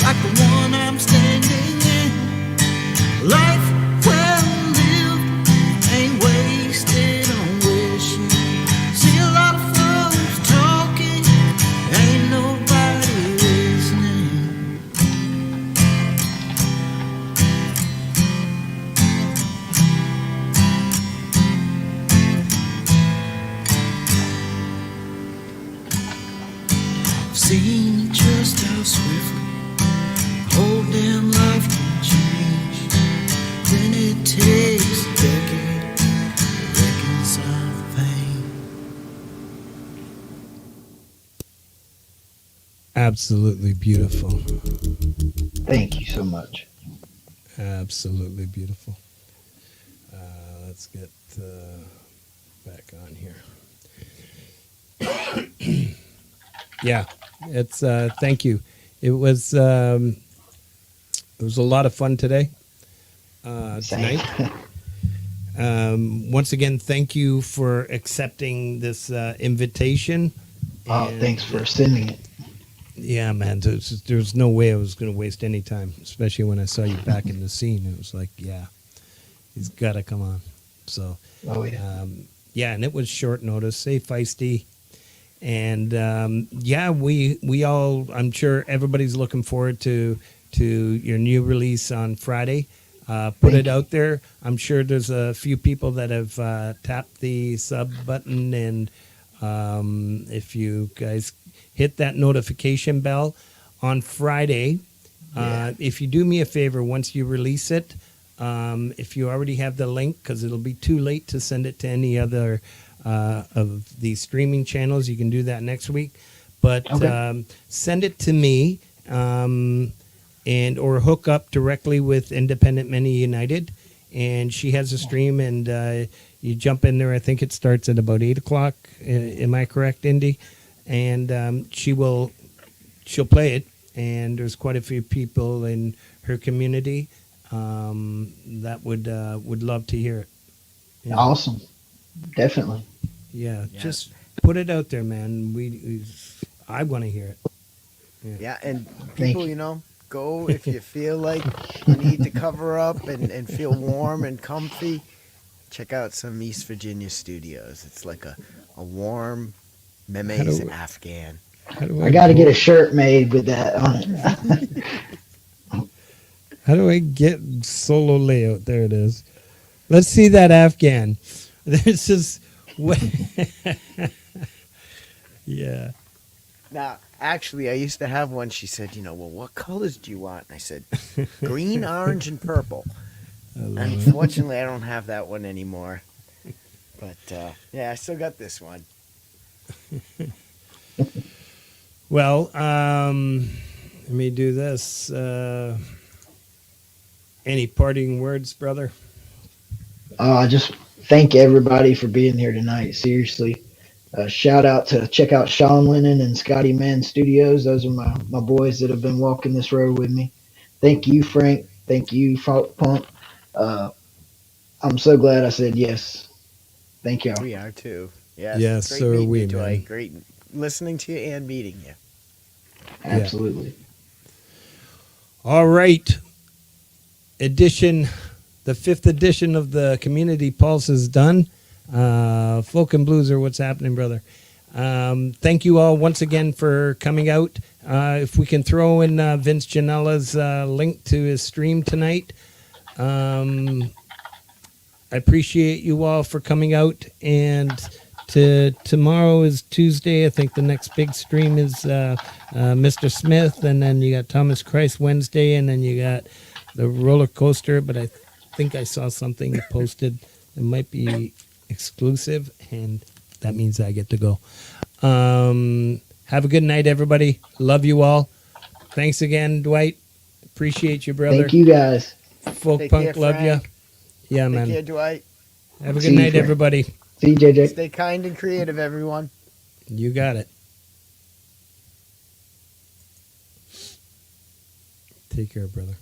like the one I'm standing in. Life well lived, ain't wasted on wishing. See a lot of folks talking, ain't nobody listening. I've seen just how swiftly a whole damn Absolutely beautiful. Thank you so much. Absolutely beautiful. Let's get back on here. Yeah, it's thank you. It was a lot of fun today. Tonight. Once again, thank you for accepting this invitation. Oh, thanks for sending it. Yeah, man. There's no way I was going to waste any time, especially when I saw you back in the scene. It was like, yeah, he's got to come on. So, yeah, and it was short notice. Say feisty. And yeah, we all, I'm sure everybody's looking forward to your new release on Friday. Put it out there. I'm sure there's a few people that have tapped the sub button, and if you guys hit that notification bell on Friday, if you do me a favor, once you release it, if you already have the link, because it'll be too late to send it to any other of the streaming channels, you can do that next week. But send it to me. And or hook up directly with Independent Many United, and she has a stream, and you jump in there. I think it starts at about 8:00. Am I correct, Indy? And she'll play it, and there's quite a few people in her community that would love to hear it. Yeah. Awesome, definitely. Yeah, just put it out there, man. I want to hear it. Yeah, and people, go if you feel like you need to cover up and feel warm and comfy. Check out some East Virginia studios. It's like a warm memes Afghan. I got to get a shirt made with that on it. How do I get solo layout? There it is. Let's see that Afghan. This is yeah. Now, actually, I used to have one. She said, well, what colors do you want? And I said, green, orange, and purple. Unfortunately, I don't have that one anymore. But, yeah, I still got this one. Well, let me do this. Any parting words, brother? Just thank everybody for being here tonight. Seriously. Shout out to check out Sean Lennon and Scotty Mann Studios. Those are my boys that have been walking this road with me. Thank you, Frank. Thank you, Punk. I'm so glad I said yes. Thank y'all. We are too. Yes. Yes, great so are we, Dwight. man. Great listening to you and meeting you. Absolutely. All right. The 5th edition of the Community Pulse is done. Folk and Blues are what's happening, brother. Thank you all once again for coming out. If we can throw in Vince Gianella's link to his stream tonight. I appreciate you all for coming out, and tomorrow is Tuesday. I think the next big stream is Mr. Smith, and then you got Thomas Christ Wednesday, and then you got the Rollercoaster, but I think I saw something posted. It might be exclusive, and that means I get to go. Have a good night, everybody. Love you all. Thanks again, Dwight. Appreciate you, brother. Thank you, guys. Folk Take Punk, care, love you. Frank. Yeah, man. Take care, Dwight. Have a See good you, night, Frank. everybody. See you, JJ. Stay kind and creative, everyone. You got it. Take care, brother.